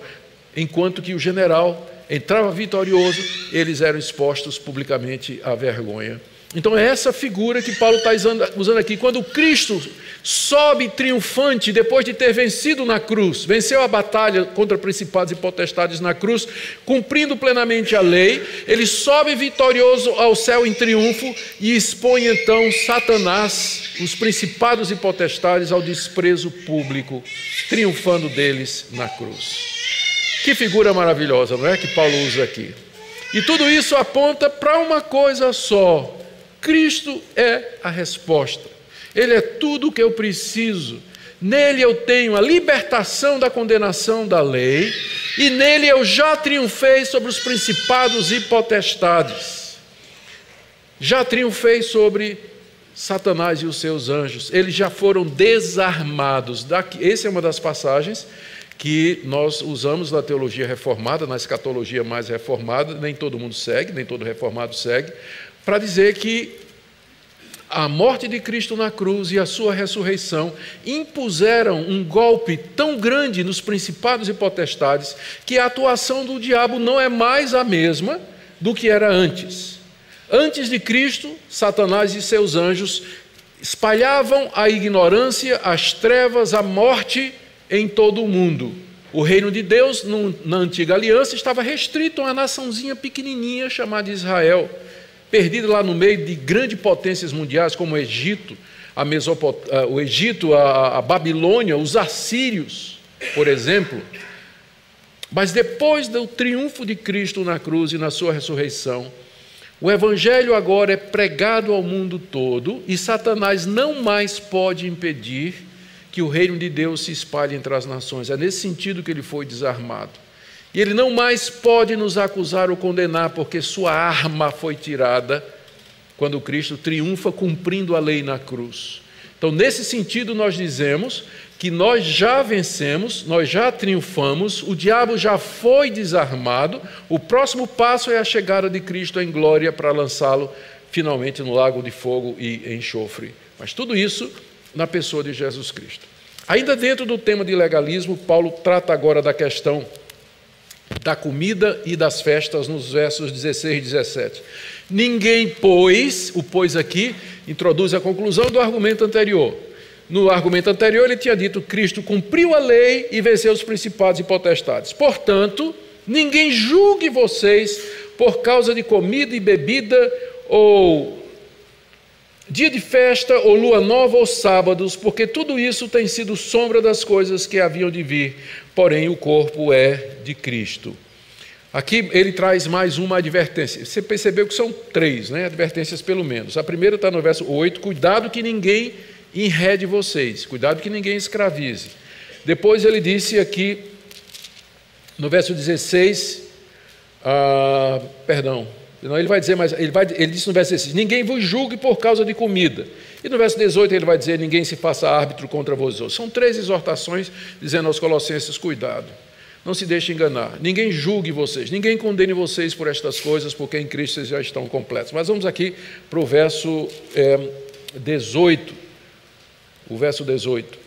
enquanto que o general entrava vitorioso, eles eram expostos publicamente à vergonha. Então é essa figura que Paulo está usando aqui. Quando Cristo sobe triunfante, depois de ter vencido na cruz, venceu a batalha contra principados e potestades na cruz, cumprindo plenamente a lei, ele sobe vitorioso ao céu em triunfo e expõe então Satanás, os principados e potestades, ao desprezo público, triunfando deles na cruz. Que figura maravilhosa, não é, que Paulo usa aqui? E tudo isso aponta para uma coisa só: Cristo é a resposta. Ele é tudo o que eu preciso. Nele eu tenho a libertação da condenação da lei, e nele eu já triunfei sobre os principados e potestades. Já triunfei sobre Satanás e os seus anjos. Eles já foram desarmados. Essa é uma das passagens que nós usamos na teologia reformada, na escatologia mais reformada. Nem todo mundo segue, nem todo reformado segue, para dizer que a morte de Cristo na cruz e a sua ressurreição impuseram um golpe tão grande nos principados e potestades que a atuação do diabo não é mais a mesma do que era antes. Antes de Cristo, Satanás e seus anjos espalhavam a ignorância, as trevas, a morte em todo o mundo. O reino de Deus, na antiga aliança, estava restrito a uma naçãozinha pequenininha chamada Israel, perdida lá no meio de grandes potências mundiais como o Egito, a Babilônia, os assírios, por exemplo. Mas depois do triunfo de Cristo na cruz e na sua ressurreição, o Evangelho agora é pregado ao mundo todo e Satanás não mais pode impedir que o reino de Deus se espalhe entre as nações. É nesse sentido que ele foi desarmado. E ele não mais pode nos acusar ou condenar, porque sua arma foi tirada quando Cristo triunfa cumprindo a lei na cruz. Então, nesse sentido, nós dizemos que nós já vencemos, nós já triunfamos, o diabo já foi desarmado, o próximo passo é a chegada de Cristo em glória para lançá-lo finalmente no lago de fogo e enxofre. Mas tudo isso na pessoa de Jesus Cristo. Ainda dentro do tema de legalismo, Paulo trata agora da questão da comida e das festas, nos versos 16 e 17. Ninguém, pois, o pois aqui introduz a conclusão do argumento anterior. No argumento anterior ele tinha dito: Cristo cumpriu a lei e venceu os principados e potestades. Portanto, ninguém julgue vocês por causa de comida e bebida, ou dia de festa, ou lua nova, ou sábados, porque tudo isso tem sido sombra das coisas que haviam de vir, porém o corpo é de Cristo. Aqui ele traz mais uma advertência. Você percebeu que são 3, né, advertências pelo menos. A primeira está no verso 8, cuidado que ninguém enrede vocês, cuidado que ninguém escravize. Depois ele disse aqui, no verso 16, Não, ele vai dizer, mas ele disse no verso 16: ninguém vos julgue por causa de comida. E no verso 18 ele vai dizer: ninguém se faça árbitro contra vós outros. São 3 exortações dizendo aos colossenses: cuidado, não se deixe enganar, ninguém julgue vocês, ninguém condene vocês por estas coisas, porque em Cristo vocês já estão completos. Mas vamos aqui para o verso 18. O verso 18,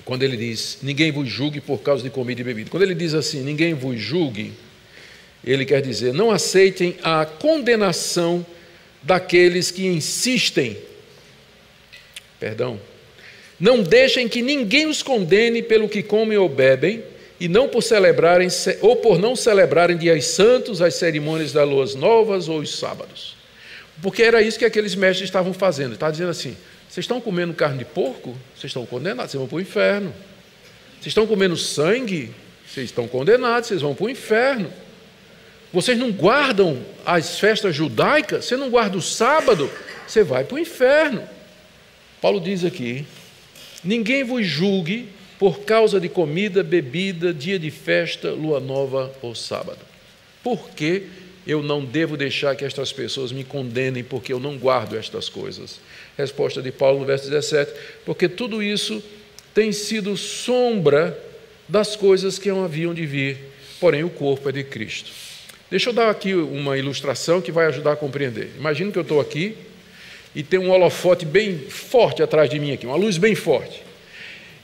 quando ele diz: ninguém vos julgue por causa de comida e bebida. Quando ele diz assim, ninguém vos julgue, Ele quer dizer, não aceitem a condenação daqueles que insistem. Não deixem que ninguém os condene pelo que comem ou bebem, e não por celebrarem, ou por não celebrarem dias santos, as cerimônias das luas novas ou os sábados. Porque era isso que aqueles mestres estavam fazendo. Estava dizendo assim, vocês estão comendo carne de porco? Vocês estão condenados, vocês vão para o inferno. Vocês estão comendo sangue? Vocês estão condenados, vocês vão para o inferno. Vocês não guardam as festas judaicas? Você não guarda o sábado? Você vai para o inferno. Paulo diz aqui, ninguém vos julgue por causa de comida, bebida, dia de festa, lua nova ou sábado. Por que eu não devo deixar que estas pessoas me condenem porque eu não guardo estas coisas? Resposta de Paulo no verso 17, porque tudo isso tem sido sombra das coisas que haviam de vir, porém o corpo é de Cristo. Deixa eu dar aqui uma ilustração que vai ajudar a compreender. Imagina que eu estou aqui e tem um holofote bem forte atrás de mim aqui, uma luz bem forte.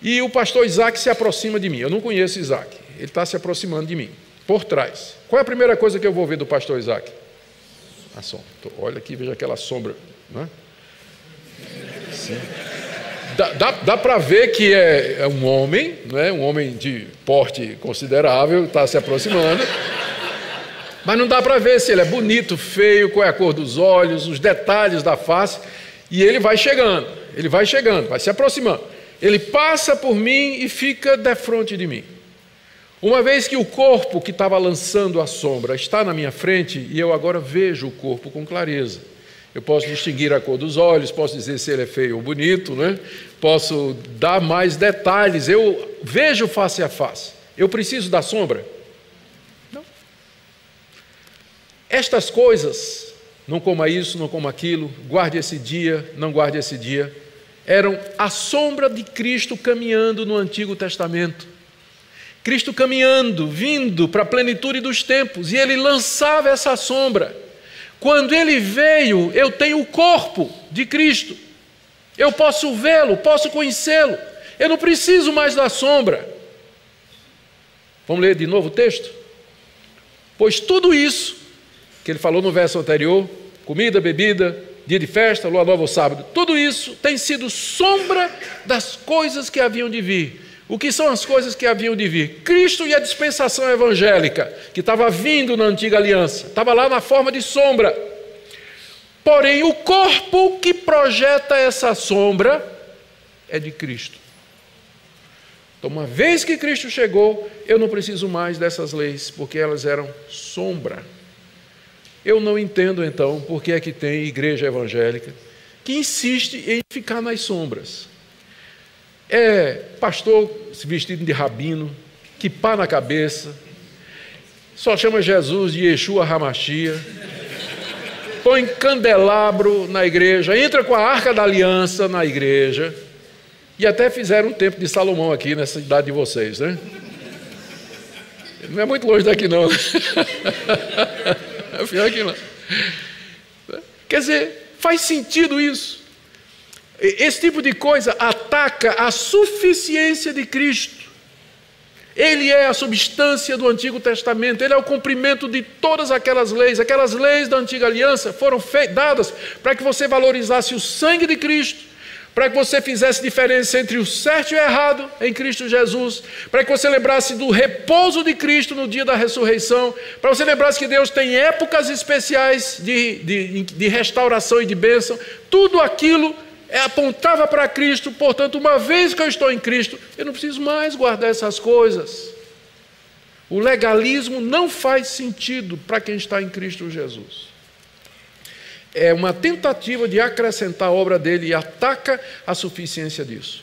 E o pastor Isaac se aproxima de mim. Eu não conheço Isaac, ele está se aproximando de mim, por trás. Qual é a primeira coisa que eu vou ver do pastor Isaac? A sombra. Olha aqui, veja aquela sombra. Né? Sim. Dá para ver que é um homem, né? Um homem de porte considerável, está se aproximando. Mas não dá para ver se ele é bonito, feio, qual é a cor dos olhos, os detalhes da face. E ele vai chegando, vai se aproximando. Ele passa por mim e fica defronte de mim. Uma vez que o corpo que estava lançando a sombra está na minha frente, e eu agora vejo o corpo com clareza. Eu posso distinguir a cor dos olhos, posso dizer se ele é feio ou bonito, né? Posso dar mais detalhes, eu vejo face a face. Eu preciso da sombra? Não. Estas coisas, não coma isso, não coma aquilo, guarde esse dia, não guarde esse dia, eram a sombra de Cristo caminhando no Antigo Testamento. Cristo caminhando, vindo para a plenitude dos tempos, e ele lançava essa sombra. Quando ele veio, eu tenho o corpo de Cristo. Eu posso vê-lo, posso conhecê-lo. Eu não preciso mais da sombra. Vamos ler de novo o texto? Pois tudo isso que ele falou no verso anterior, comida, bebida, dia de festa, lua nova ou sábado, tudo isso tem sido sombra das coisas que haviam de vir. O que são as coisas que haviam de vir? Cristo e a dispensação evangélica, que estava vindo na antiga aliança, estava lá na forma de sombra. Porém, o corpo que projeta essa sombra é de Cristo. Então, uma vez que Cristo chegou, eu não preciso mais dessas leis, porque elas eram sombra. Eu não entendo, então, por que é que tem igreja evangélica que insiste em ficar nas sombras. É pastor vestido de rabino, quipá na cabeça, só chama Jesus de Yeshua Hamashia, põe candelabro na igreja, entra com a Arca da Aliança na igreja, e até fizeram um templo de Salomão aqui nessa cidade de vocês, né? Não é muito longe daqui não. Aqui não. Quer dizer, faz sentido isso. Esse tipo de coisa ataca a suficiência de Cristo. Ele é a substância do Antigo Testamento, ele é o cumprimento de todas aquelas leis da Antiga Aliança foram dadas para que você valorizasse o sangue de Cristo, para que você fizesse diferença entre o certo e o errado em Cristo Jesus, para que você lembrasse do repouso de Cristo no dia da ressurreição, para você lembrasse que Deus tem épocas especiais de restauração e de bênção. Tudo aquilo apontava para Cristo. Portanto, uma vez que eu estou em Cristo, eu não preciso mais guardar essas coisas. O legalismo não faz sentido para quem está em Cristo Jesus. É uma tentativa de acrescentar a obra dele e ataca a suficiência disso.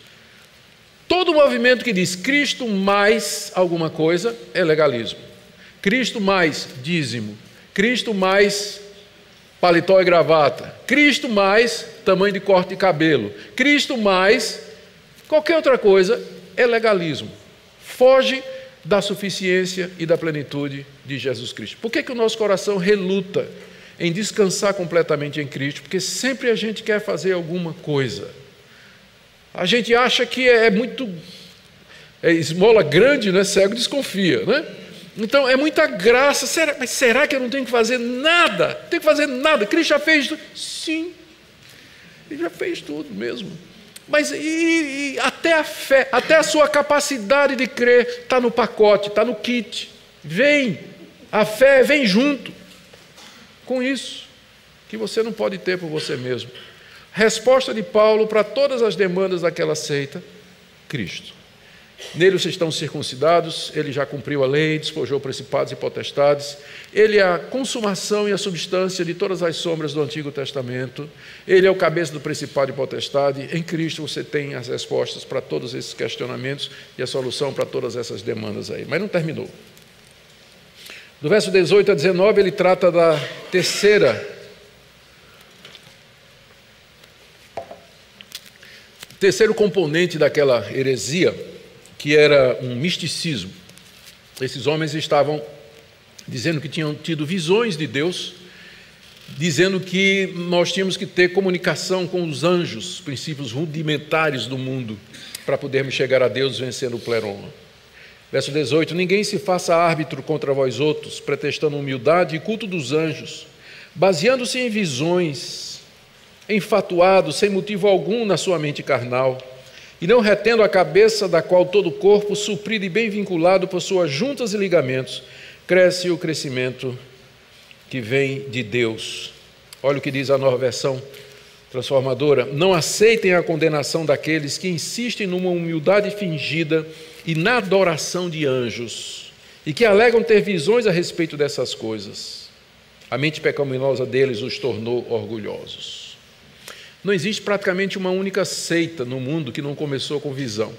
Todo movimento que diz Cristo mais alguma coisa é legalismo. Cristo mais dízimo, Cristo mais paletó e gravata, Cristo mais tamanho de corte de cabelo, Cristo mais qualquer outra coisa é legalismo. Foge da suficiência e da plenitude de Jesus Cristo. Por que o nosso coração reluta em descansar completamente em Cristo? Porque sempre a gente quer fazer alguma coisa. A gente acha que é muito esmola grande, né? Cego desconfia, né? Então é muita graça. Mas será que eu não tenho que fazer nada? Não tenho que fazer nada. Cristo já fez tudo. Sim, Ele já fez tudo mesmo. Mas e até a fé, até a sua capacidade de crer está no pacote, está no kit. Vem, a fé vem junto com isso, que você não pode ter por você mesmo. Resposta de Paulo para todas as demandas daquela seita: Cristo. Nele vocês estão circuncidados, ele já cumpriu a lei, despojou principados e potestades, ele é a consumação e a substância de todas as sombras do Antigo Testamento, ele é o cabeça do principado e potestade. Em Cristo você tem as respostas para todos esses questionamentos e a solução para todas essas demandas aí. Mas não terminou. Do verso 18 a 19 ele trata da terceiro componente daquela heresia, que era um misticismo. Esses homens estavam dizendo que tinham tido visões de Deus, dizendo que nós tínhamos que ter comunicação com os anjos, princípios rudimentares do mundo, para podermos chegar a Deus vencendo o pleroma. Verso 18: ninguém se faça árbitro contra vós outros, pretextando humildade e culto dos anjos, baseando-se em visões, enfatuado, sem motivo algum na sua mente carnal, e não retendo a cabeça, da qual todo o corpo, suprido e bem vinculado por suas juntas e ligamentos, cresce o crescimento que vem de Deus. Olha o que diz a Nova Versão Transformadora: não aceitem a condenação daqueles que insistem numa humildade fingida e na adoração de anjos, e que alegam ter visões a respeito dessas coisas. A mente pecaminosa deles os tornou orgulhosos. Não existe praticamente uma única seita no mundo que não começou com visão,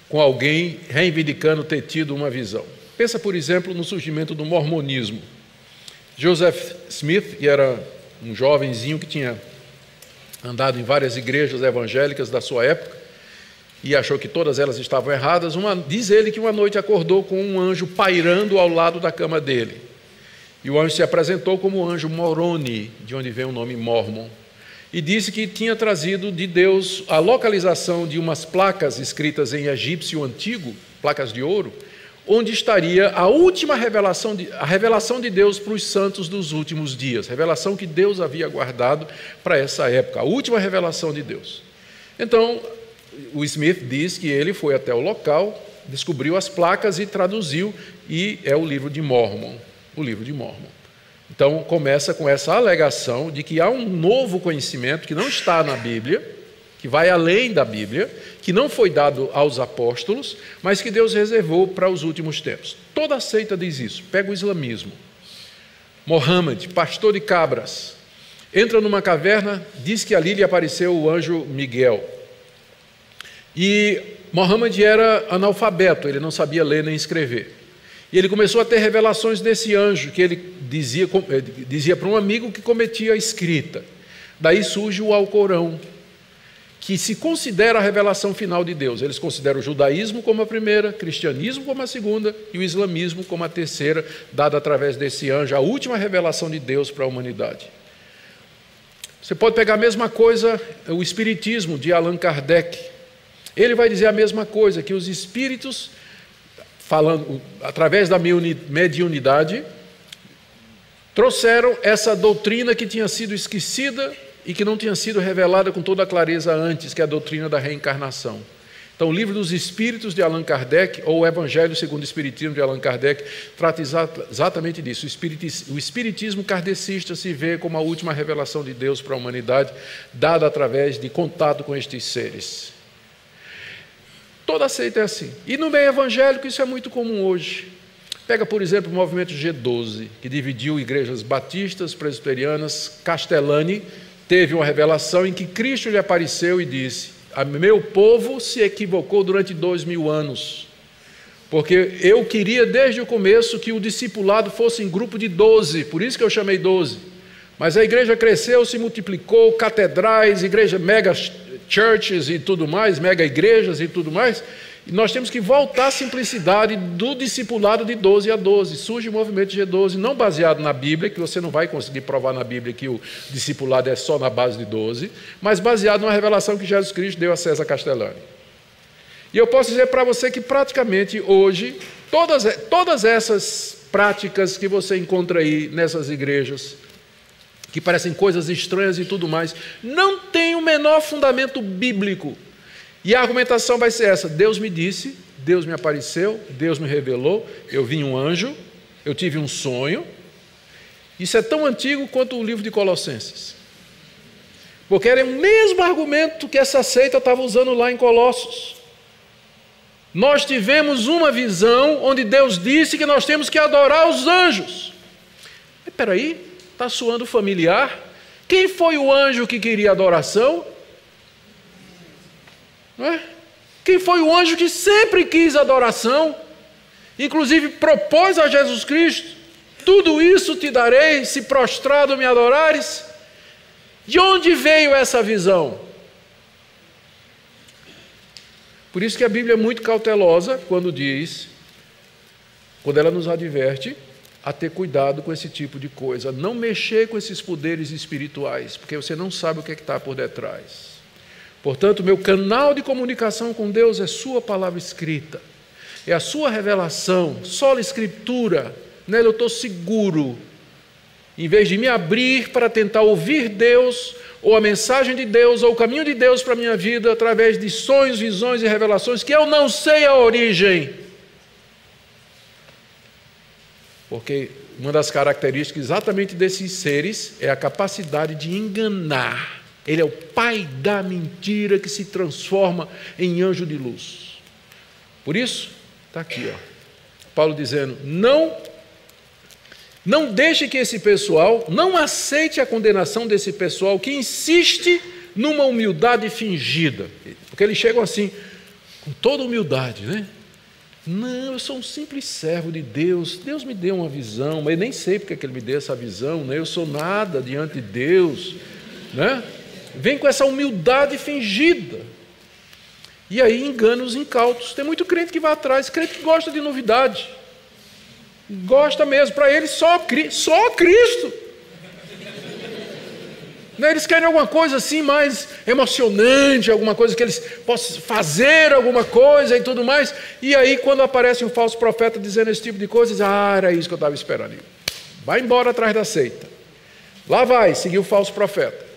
com alguém reivindicando ter tido uma visão. Pensa, por exemplo, no surgimento do mormonismo. Joseph Smith, que era um jovenzinho que tinha andado em várias igrejas evangélicas da sua época e achou que todas elas estavam erradas, diz ele que uma noite acordou com um anjo pairando ao lado da cama dele. E o anjo se apresentou como o anjo Moroni, de onde vem o nome Mormon. E disse que tinha trazido de Deus a localização de umas placas escritas em egípcio antigo, placas de ouro, onde estaria a última revelação, a revelação de Deus para os santos dos últimos dias, revelação que Deus havia guardado para essa época, a última revelação de Deus. Então, o Smith diz que ele foi até o local, descobriu as placas e traduziu, e é o livro de Mormon, o livro de Mormon. Então, começa com essa alegação de que há um novo conhecimento que não está na Bíblia, que vai além da Bíblia, que não foi dado aos apóstolos, mas que Deus reservou para os últimos tempos. Toda a seita diz isso. Pega o islamismo. Mohammed, pastor de cabras, entra numa caverna, diz que ali lhe apareceu o anjo Miguel. E Mohammed era analfabeto, ele não sabia ler nem escrever. E ele começou a ter revelações desse anjo, que ele dizia para um amigo que cometia a escrita. Daí surge o Alcorão, que se considera a revelação final de Deus. Eles consideram o judaísmo como a primeira, o cristianismo como a segunda e o islamismo como a terceira, dada através desse anjo, a última revelação de Deus para a humanidade. Você pode pegar a mesma coisa, o espiritismo de Allan Kardec. Ele vai dizer a mesma coisa, que os espíritos, falando através da mediunidade, trouxeram essa doutrina que tinha sido esquecida e que não tinha sido revelada com toda a clareza antes, que é a doutrina da reencarnação. Então, o livro dos Espíritos de Allan Kardec, ou o Evangelho segundo o Espiritismo de Allan Kardec, trata exatamente disso. O espiritismo kardecista se vê como a última revelação de Deus para a humanidade, dada através de contato com estes seres. Toda seita é assim. E no meio evangélico isso é muito comum hoje. Pega, por exemplo, o movimento G12, que dividiu igrejas batistas, presbiterianas. Castellani teve uma revelação em que Cristo lhe apareceu e disse: meu povo se equivocou durante 2000 anos, porque eu queria desde o começo que o discipulado fosse em grupo de 12, por isso que eu chamei 12. Mas a igreja cresceu, se multiplicou, catedrais, igrejas, mega churches e tudo mais, mega igrejas e tudo mais, e nós temos que voltar à simplicidade do discipulado de 12 a 12. Surge o movimento G12, não baseado na Bíblia, que você não vai conseguir provar na Bíblia que o discipulado é só na base de 12, mas baseado numa revelação que Jesus Cristo deu a César Castellani. E eu posso dizer para você que praticamente hoje, todas essas práticas que você encontra aí nessas igrejas, que parecem coisas estranhas e tudo mais, não tem o menor fundamento bíblico. E a argumentação vai ser essa: Deus me disse, Deus me apareceu, Deus me revelou, eu vi um anjo, eu tive um sonho. Isso é tão antigo quanto o livro de Colossenses. Porque era o mesmo argumento que essa seita estava usando lá em Colossos. Nós tivemos uma visão onde Deus disse que nós temos que adorar os anjos. Mas espera aí, está soando familiar? Quem foi o anjo que queria adoração? Não é? Quem foi o anjo que sempre quis adoração? Inclusive propôs a Jesus Cristo: tudo isso te darei, se prostrado me adorares. De onde veio essa visão? Por isso que a Bíblia é muito cautelosa quando ela nos adverte a ter cuidado com esse tipo de coisa, não mexer com esses poderes espirituais, porque você não sabe o que está por detrás. Portanto, meu canal de comunicação com Deus é sua palavra escrita, é a sua revelação, sola escritura, nela eu estou seguro. Em vez de me abrir para tentar ouvir Deus, ou a mensagem de Deus, ou o caminho de Deus para a minha vida, através de sonhos, visões e revelações, que eu não sei a origem. Porque uma das características exatamente desses seres é a capacidade de enganar. Ele é o pai da mentira que se transforma em anjo de luz. Por isso, está aqui, Paulo dizendo: não deixe que esse pessoal, não aceite a condenação desse pessoal que insiste numa humildade fingida. Porque eles chegam assim, com toda humildade, né? Não, eu sou um simples servo de Deus, Deus me deu uma visão, mas eu nem sei porque que Ele me deu essa visão, né? Eu sou nada diante de Deus, né? Vem com essa humildade fingida. E aí engana os incautos. Tem muito crente que vai atrás, crente que gosta de novidade. Gosta mesmo, para eles só Cristo. Eles querem alguma coisa assim mais emocionante, alguma coisa que eles possam fazer alguma coisa e tudo mais. E aí quando aparece um falso profeta dizendo esse tipo de coisa, diz: era isso que eu estava esperando. Vai embora atrás da seita. Lá vai, seguir o falso profeta.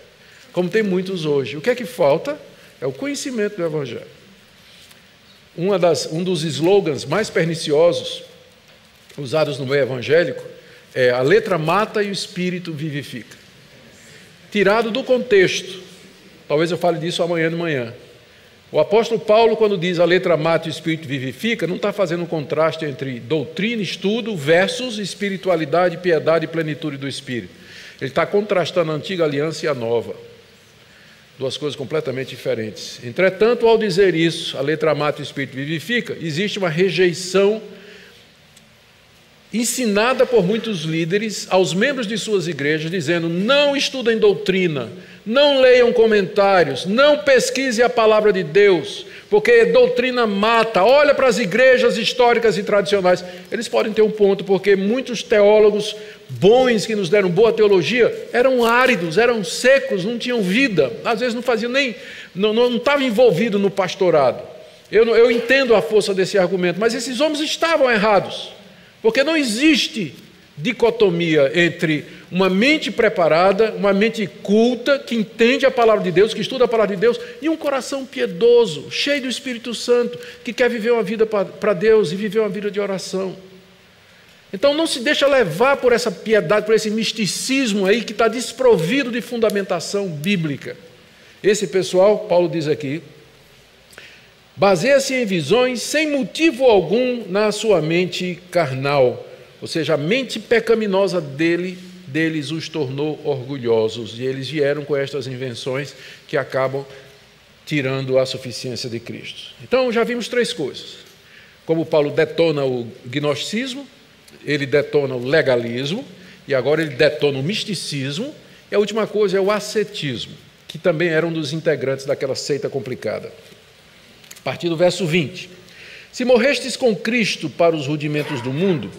Como tem muitos hoje. O que é que falta? É o conhecimento do Evangelho. Um dos slogans mais perniciosos usados no meio evangélico é: a letra mata e o espírito vivifica. Tirado do contexto, talvez eu fale disso amanhã de manhã. O apóstolo Paulo, quando diz a letra mata e o espírito vivifica, não está fazendo um contraste entre doutrina, estudo, versus espiritualidade, piedade e plenitude do espírito. Ele está contrastando a antiga aliança e a nova. Duas coisas completamente diferentes. Entretanto, ao dizer isso, a letra mata e o espírito vivifica, existe uma rejeição ensinada por muitos líderes aos membros de suas igrejas, dizendo: não estudem doutrina, não leiam comentários, não pesquise a palavra de Deus, porque doutrina mata. Olha para as igrejas históricas e tradicionais. Eles podem ter um ponto, porque muitos teólogos bons que nos deram boa teologia eram áridos, eram secos, não tinham vida, às vezes não faziam não estavam envolvidos no pastorado. Eu entendo a força desse argumento, mas esses homens estavam errados. Porque não existe dicotomia entre uma mente preparada, uma mente culta, que entende a palavra de Deus, que estuda a palavra de Deus, e um coração piedoso, cheio do Espírito Santo, que quer viver uma vida para Deus e viver uma vida de oração. Então não se deixa levar por essa piedade, por esse misticismo aí que está desprovido de fundamentação bíblica. Esse pessoal, Paulo diz aqui, baseia-se em visões sem motivo algum na sua mente carnal, ou seja, a mente pecaminosa deles os tornou orgulhosos, e eles vieram com estas invenções que acabam tirando a suficiência de Cristo. Então já vimos três coisas: como Paulo detona o gnosticismo, ele detona o legalismo, e agora ele detona o misticismo, e a última coisa é o ascetismo, que também era um dos integrantes daquela seita complicada. A partir do verso 20: se morrestes com Cristo para os rudimentos do mundo,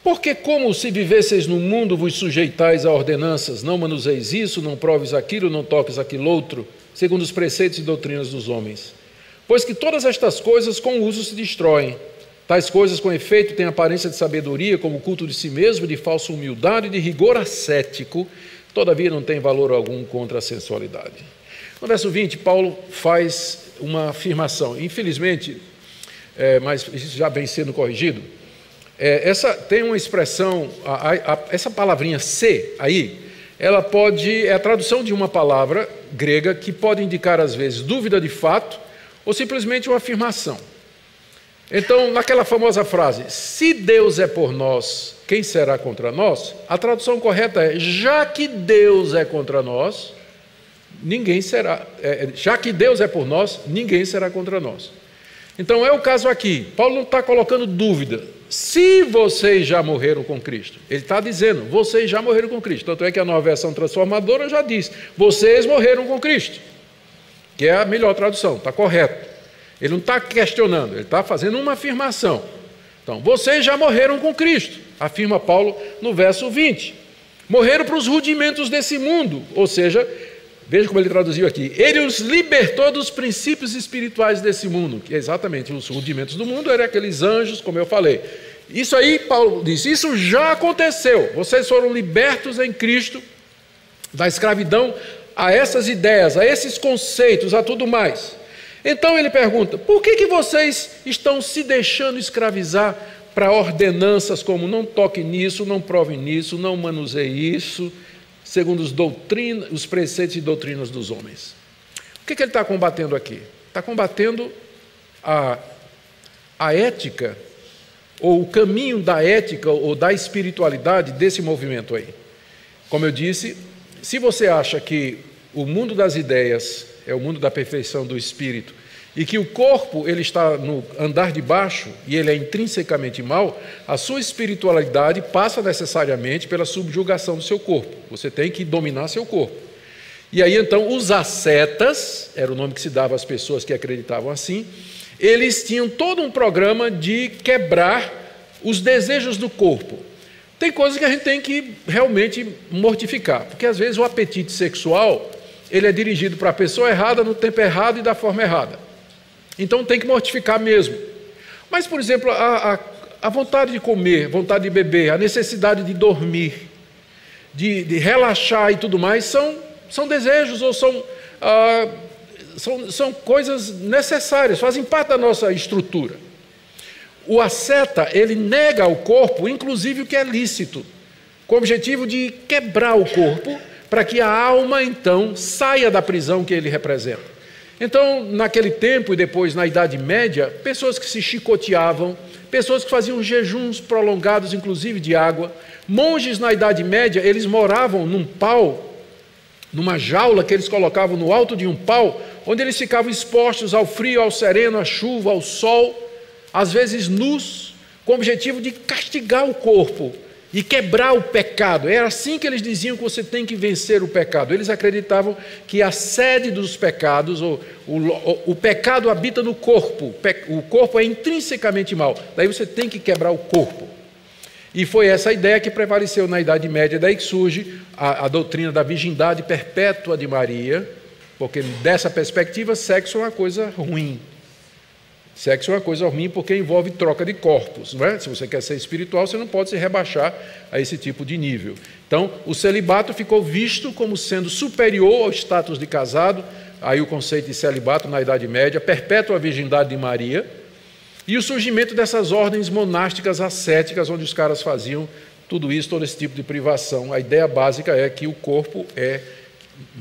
Porque como se vivesseis no mundo, vos sujeitais a ordenanças, não manuseis isso, não proves aquilo, não toques aquilo outro, segundo os preceitos e doutrinas dos homens. Pois que todas estas coisas com o uso se destroem. Tais coisas com efeito têm aparência de sabedoria, como o culto de si mesmo, de falsa humildade, de rigor ascético, todavia não tem valor algum contra a sensualidade. No verso 20, Paulo faz uma afirmação, infelizmente, mas isso já vem sendo corrigido. Tem uma expressão, essa palavrinha se aí, ela é a tradução de uma palavra grega que pode indicar às vezes dúvida de fato ou simplesmente uma afirmação. Então, naquela famosa frase, se Deus é por nós, quem será contra nós? A tradução correta é, já que Deus é contra nós, ninguém será, já que Deus é por nós, ninguém será contra nós. Então é o caso aqui, Paulo não está colocando dúvida, se vocês já morreram com Cristo, ele está dizendo, vocês já morreram com Cristo, tanto é que a Nova Versão Transformadora já diz, vocês morreram com Cristo, que é a melhor tradução, está correto. Ele não está questionando, ele está fazendo uma afirmação. Então, vocês já morreram com Cristo, afirma Paulo no verso 20. Morreram para os rudimentos desse mundo, ou seja, veja como ele traduziu aqui, ele os libertou dos princípios espirituais desse mundo, que exatamente os rudimentos do mundo eram aqueles anjos, como eu falei. Isso aí, Paulo diz, isso já aconteceu, vocês foram libertos em Cristo da escravidão a essas ideias, a esses conceitos, a tudo mais. Então ele pergunta, por que vocês estão se deixando escravizar para ordenanças como não toque nisso, não prove nisso, não manuseie isso, segundo os preceitos e doutrinas dos homens? O que ele está combatendo aqui? Está combatendo a ética, ou o caminho da ética ou da espiritualidade desse movimento aí. Como eu disse, se você acha que o mundo das ideias é o mundo da perfeição do espírito, e que o corpo ele está no andar de baixo e ele é intrinsecamente mau, a sua espiritualidade passa necessariamente pela subjugação do seu corpo. Você tem que dominar seu corpo. E aí então os ascetas, era o nome que se dava às pessoas que acreditavam assim, eles tinham todo um programa de quebrar os desejos do corpo. Tem coisas que a gente tem que realmente mortificar, porque às vezes o apetite sexual ele é dirigido para a pessoa errada, no tempo errado e da forma errada. Então tem que mortificar mesmo. Mas, por exemplo, a vontade de comer, vontade de beber, a necessidade de dormir, de relaxar e tudo mais, são desejos ou são coisas necessárias, fazem parte da nossa estrutura. O asceta, ele nega ao corpo, inclusive o que é lícito, com o objetivo de quebrar o corpo, para que a alma, então, saia da prisão que ele representa. Então, naquele tempo e depois na Idade Média, pessoas que se chicoteavam, pessoas que faziam jejuns prolongados, inclusive de água, monges na Idade Média, eles moravam num pau, numa jaula que eles colocavam no alto de um pau, onde eles ficavam expostos ao frio, ao sereno, à chuva, ao sol, às vezes nus, com o objetivo de castigar o corpo e quebrar o pecado. Era assim que eles diziam que você tem que vencer o pecado. Eles acreditavam que a sede dos pecados, o pecado habita no corpo, o corpo é intrinsecamente mau, daí você tem que quebrar o corpo. E foi essa ideia que prevaleceu na Idade Média, daí que surge a doutrina da virgindade perpétua de Maria, porque dessa perspectiva, sexo é uma coisa ruim. Sexo é uma coisa ruim porque envolve troca de corpos, não é? Se você quer ser espiritual, você não pode se rebaixar a esse tipo de nível. Então, o celibato ficou visto como sendo superior ao status de casado, aí o conceito de celibato na Idade Média, perpétua virgindade de Maria, e o surgimento dessas ordens monásticas ascéticas, onde os caras faziam tudo isso, todo esse tipo de privação. A ideia básica é que o corpo é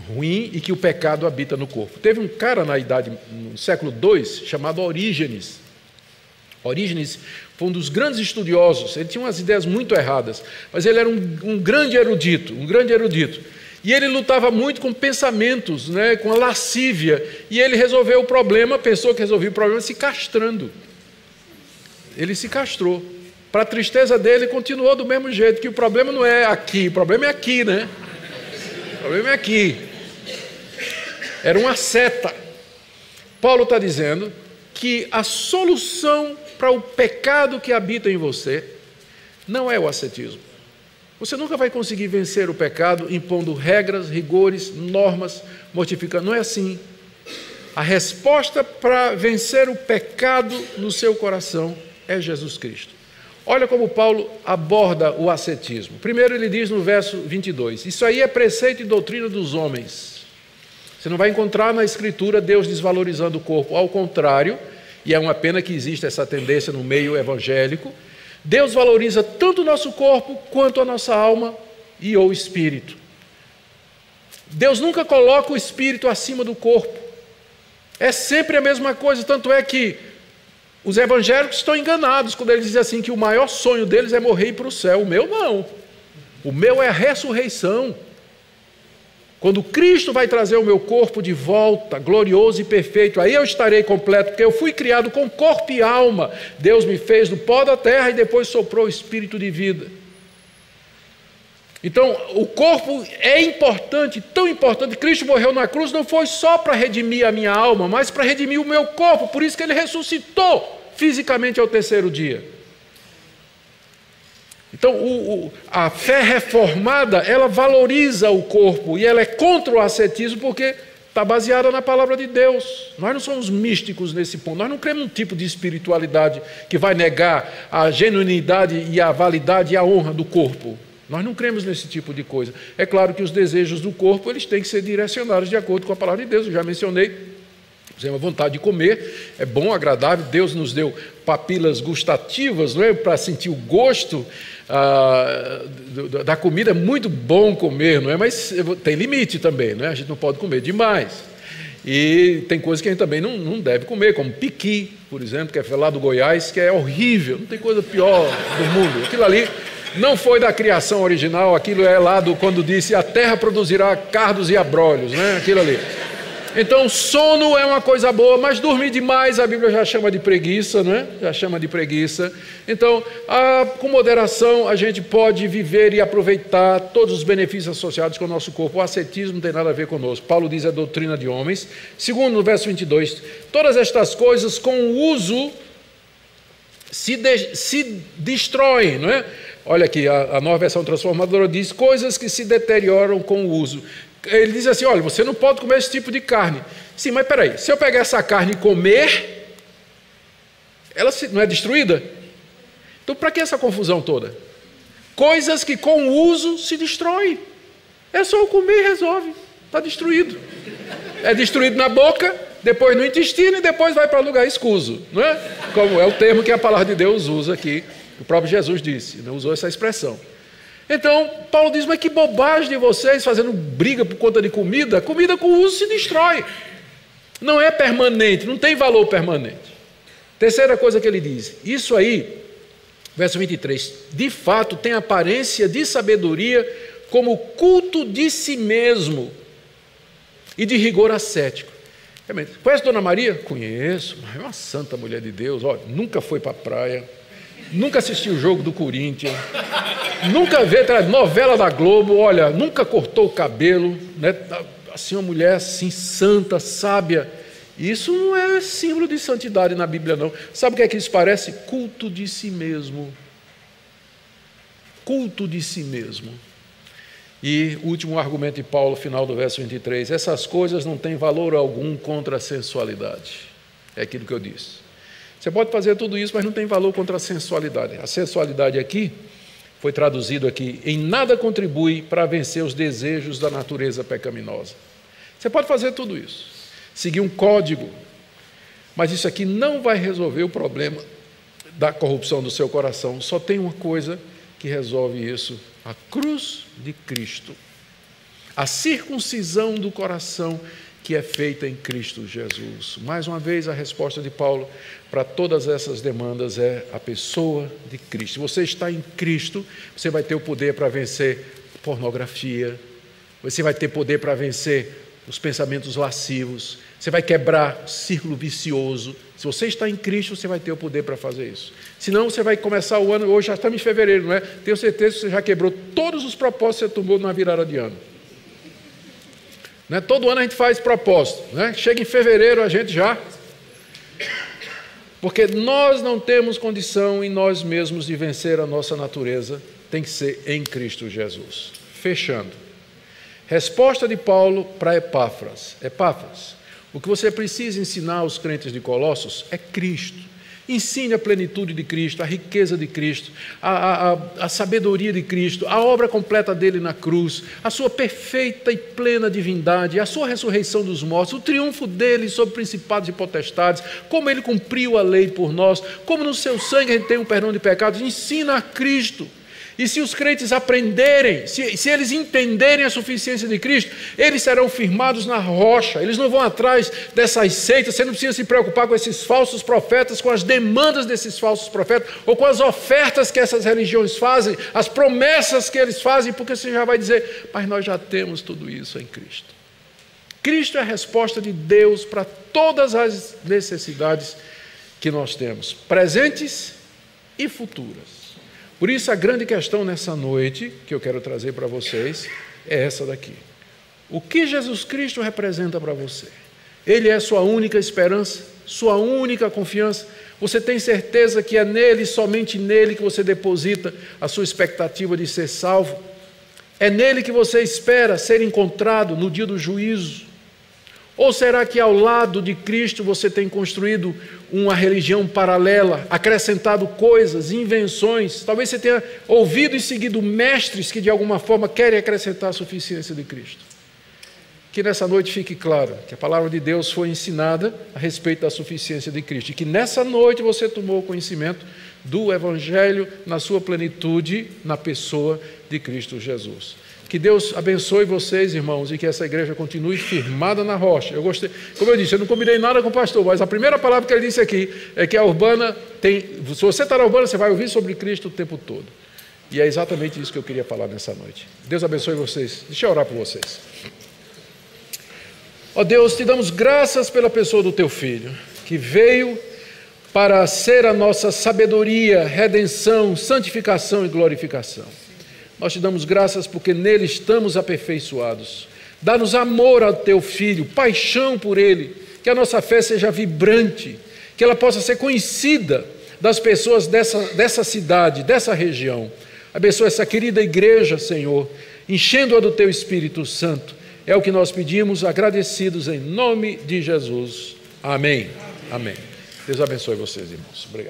ruim e que o pecado habita no corpo. Teve um cara no século II, chamado Orígenes. Orígenes foi um dos grandes estudiosos, ele tinha umas ideias muito erradas, mas ele era um grande erudito, E ele lutava muito com pensamentos, né, com a lascívia, e ele resolveu o problema, pensou que resolvia o problema se castrando. Ele se castrou. Para a tristeza dele, continuou do mesmo jeito, que o problema não é aqui, o problema é aqui, né? O problema é aqui. Era uma seta. Paulo está dizendo que a solução para o pecado que habita em você Não é o ascetismo. Você nunca vai conseguir vencer o pecado impondo regras, rigores, normas, mortificando. Não é assim. A resposta para vencer o pecado no seu coração é Jesus Cristo. Olha como Paulo aborda o ascetismo. Primeiro ele diz no verso 22, isso aí é preceito e doutrina dos homens. Você não vai encontrar na Escritura Deus desvalorizando o corpo. Ao contrário, e é uma pena que exista essa tendência no meio evangélico, Deus valoriza tanto o nosso corpo quanto a nossa alma e ou espírito. Deus nunca coloca o espírito acima do corpo. É sempre a mesma coisa, tanto é que os evangélicos estão enganados quando eles dizem assim que o maior sonho deles é morrer e ir para o céu. O meu não. O meu é a ressurreição. Quando Cristo vai trazer o meu corpo de volta, glorioso e perfeito, aí eu estarei completo, porque eu fui criado com corpo e alma. Deus me fez do pó da terra e depois soprou o espírito de vida. Então, o corpo é importante, tão importante. Cristo morreu na cruz, não foi só para redimir a minha alma, mas para redimir o meu corpo. Por isso que ele ressuscitou fisicamente ao terceiro dia. Então, a fé reformada, ela valoriza o corpo e ela é contra o ascetismo porque está baseada na palavra de Deus. Nós não somos místicos nesse ponto. Nós não cremos num tipo de espiritualidade que vai negar a genuinidade e a validade e a honra do corpo. Nós não cremos nesse tipo de coisa. É claro que os desejos do corpo eles têm que ser direcionados de acordo com a palavra de Deus. Eu já mencionei. Você tem uma vontade de comer, é bom, agradável. Deus nos deu papilas gustativas, não é? Para sentir o gosto da comida. É muito bom comer, não é? Mas tem limite também, não é? A gente não pode comer demais. E tem coisas que a gente também não deve comer, como piqui, por exemplo, que é lá do Goiás, que é horrível. Não tem coisa pior do mundo. Aquilo ali não foi da criação original, aquilo é lá quando disse a terra produzirá cardos e abrolhos, né? Aquilo ali. Então, sono é uma coisa boa, mas dormir demais a Bíblia já chama de preguiça, não é? Já chama de preguiça. Então, com moderação, a gente pode viver e aproveitar todos os benefícios associados com o nosso corpo. O ascetismo não tem nada a ver conosco. Paulo diz a doutrina de homens. Segundo, no verso 22, todas estas coisas com o uso se destroem, não é? Olha aqui, a nova versão transformadora diz coisas que se deterioram com o uso. Ele diz assim, olha, você não pode comer esse tipo de carne. Sim, mas peraí, se eu pegar essa carne e comer, ela não é destruída? Então, para que essa confusão toda? Coisas que com o uso se destroem. É só eu comer e resolve, está destruído. É destruído na boca, depois no intestino e depois vai para lugar escuso, não é? Como é o termo que a palavra de Deus usa aqui, o próprio Jesus disse, não usou essa expressão. Então, Paulo diz, mas que bobagem de vocês fazendo briga por conta de comida. Comida com uso se destrói. Não é permanente, não tem valor permanente. Terceira coisa que ele diz, isso aí, verso 23, de fato tem aparência de sabedoria como culto de si mesmo e de rigor ascético. Conhece Dona Maria? Conheço, mas é uma santa mulher de Deus, olha, nunca foi para a praia, nunca assistiu o jogo do Corinthians, nunca vê novela da Globo, olha, nunca cortou o cabelo, né? Assim, uma mulher assim, santa, sábia. Isso não é símbolo de santidade na Bíblia, não. Sabe o que é que isso parece? Culto de si mesmo. Culto de si mesmo. E o último argumento de Paulo, final do verso 23, essas coisas não têm valor algum contra a sensualidade. É aquilo que eu disse. Você pode fazer tudo isso, mas não tem valor contra a sensualidade. A sensualidade aqui, foi traduzido aqui, em nada contribui para vencer os desejos da natureza pecaminosa. Você pode fazer tudo isso, seguir um código, mas isso aqui não vai resolver o problema da corrupção do seu coração. Só tem uma coisa que resolve isso, a cruz de Cristo. A circuncisão do coração que é feita em Cristo Jesus. Mais uma vez, a resposta de Paulo para todas essas demandas é a pessoa de Cristo. Se você está em Cristo, você vai ter o poder para vencer pornografia, você vai ter poder para vencer os pensamentos lascivos, você vai quebrar o círculo vicioso. Se você está em Cristo, você vai ter o poder para fazer isso. Senão, você vai começar o ano, hoje já estamos em fevereiro, não é? Tenho certeza que você já quebrou todos os propósitos que você tomou na virada de ano. Né? Todo ano a gente faz propósito, né? Chega em fevereiro a gente já Porque nós não temos condição em nós mesmos de vencer a nossa natureza, tem que ser em Cristo Jesus. Fechando. Resposta de Paulo para Epáfras. Epáfras, o que você precisa ensinar aos crentes de Colossos é Cristo. Ensine a plenitude de Cristo, a riqueza de Cristo, a sabedoria de Cristo, a obra completa dele na cruz, a sua perfeita e plena divindade, a sua ressurreição dos mortos, o triunfo dele sobre principados e potestades, como ele cumpriu a lei por nós, como no seu sangue a gente tem um perdão de pecados. Ensina a Cristo. E se os crentes aprenderem, se eles entenderem a suficiência de Cristo, eles serão firmados na rocha, eles não vão atrás dessas seitas. Você não precisa se preocupar com esses falsos profetas, com as demandas desses falsos profetas, ou com as ofertas que essas religiões fazem, as promessas que eles fazem, porque você já vai dizer, mas nós já temos tudo isso em Cristo. Cristo é a resposta de Deus para todas as necessidades que nós temos, presentes e futuras. Por isso, a grande questão nessa noite, que eu quero trazer para vocês, é essa daqui. O que Jesus Cristo representa para você? Ele é sua única esperança, sua única confiança? Você tem certeza que é nele, somente nele, que você deposita a sua expectativa de ser salvo? É nele que você espera ser encontrado no dia do juízo? Ou será que ao lado de Cristo você tem construído uma religião paralela, acrescentado coisas, invenções? Talvez você tenha ouvido e seguido mestres que de alguma forma querem acrescentar a suficiência de Cristo. Que nessa noite fique claro que a palavra de Deus foi ensinada a respeito da suficiência de Cristo, e que nessa noite você tomou conhecimento do Evangelho na sua plenitude, na pessoa de Cristo Jesus. Que Deus abençoe vocês, irmãos, e que essa igreja continue firmada na rocha. Eu gostei, como eu disse, eu não combinei nada com o pastor, mas a primeira palavra que ele disse aqui é que a Urbana tem, se você está na Urbana, você vai ouvir sobre Cristo o tempo todo. E é exatamente isso que eu queria falar nessa noite. Deus abençoe vocês. Deixa eu orar por vocês. Ó Deus, te damos graças pela pessoa do teu Filho, que veio para ser a nossa sabedoria, redenção, santificação e glorificação. Nós te damos graças porque nele estamos aperfeiçoados. Dá-nos amor ao teu Filho, paixão por ele, que a nossa fé seja vibrante, que ela possa ser conhecida das pessoas dessa cidade, dessa região. Abençoa essa querida igreja, Senhor, enchendo-a do teu Espírito Santo. É o que nós pedimos, agradecidos em nome de Jesus. Amém. Amém. Deus abençoe vocês, irmãos. Obrigado.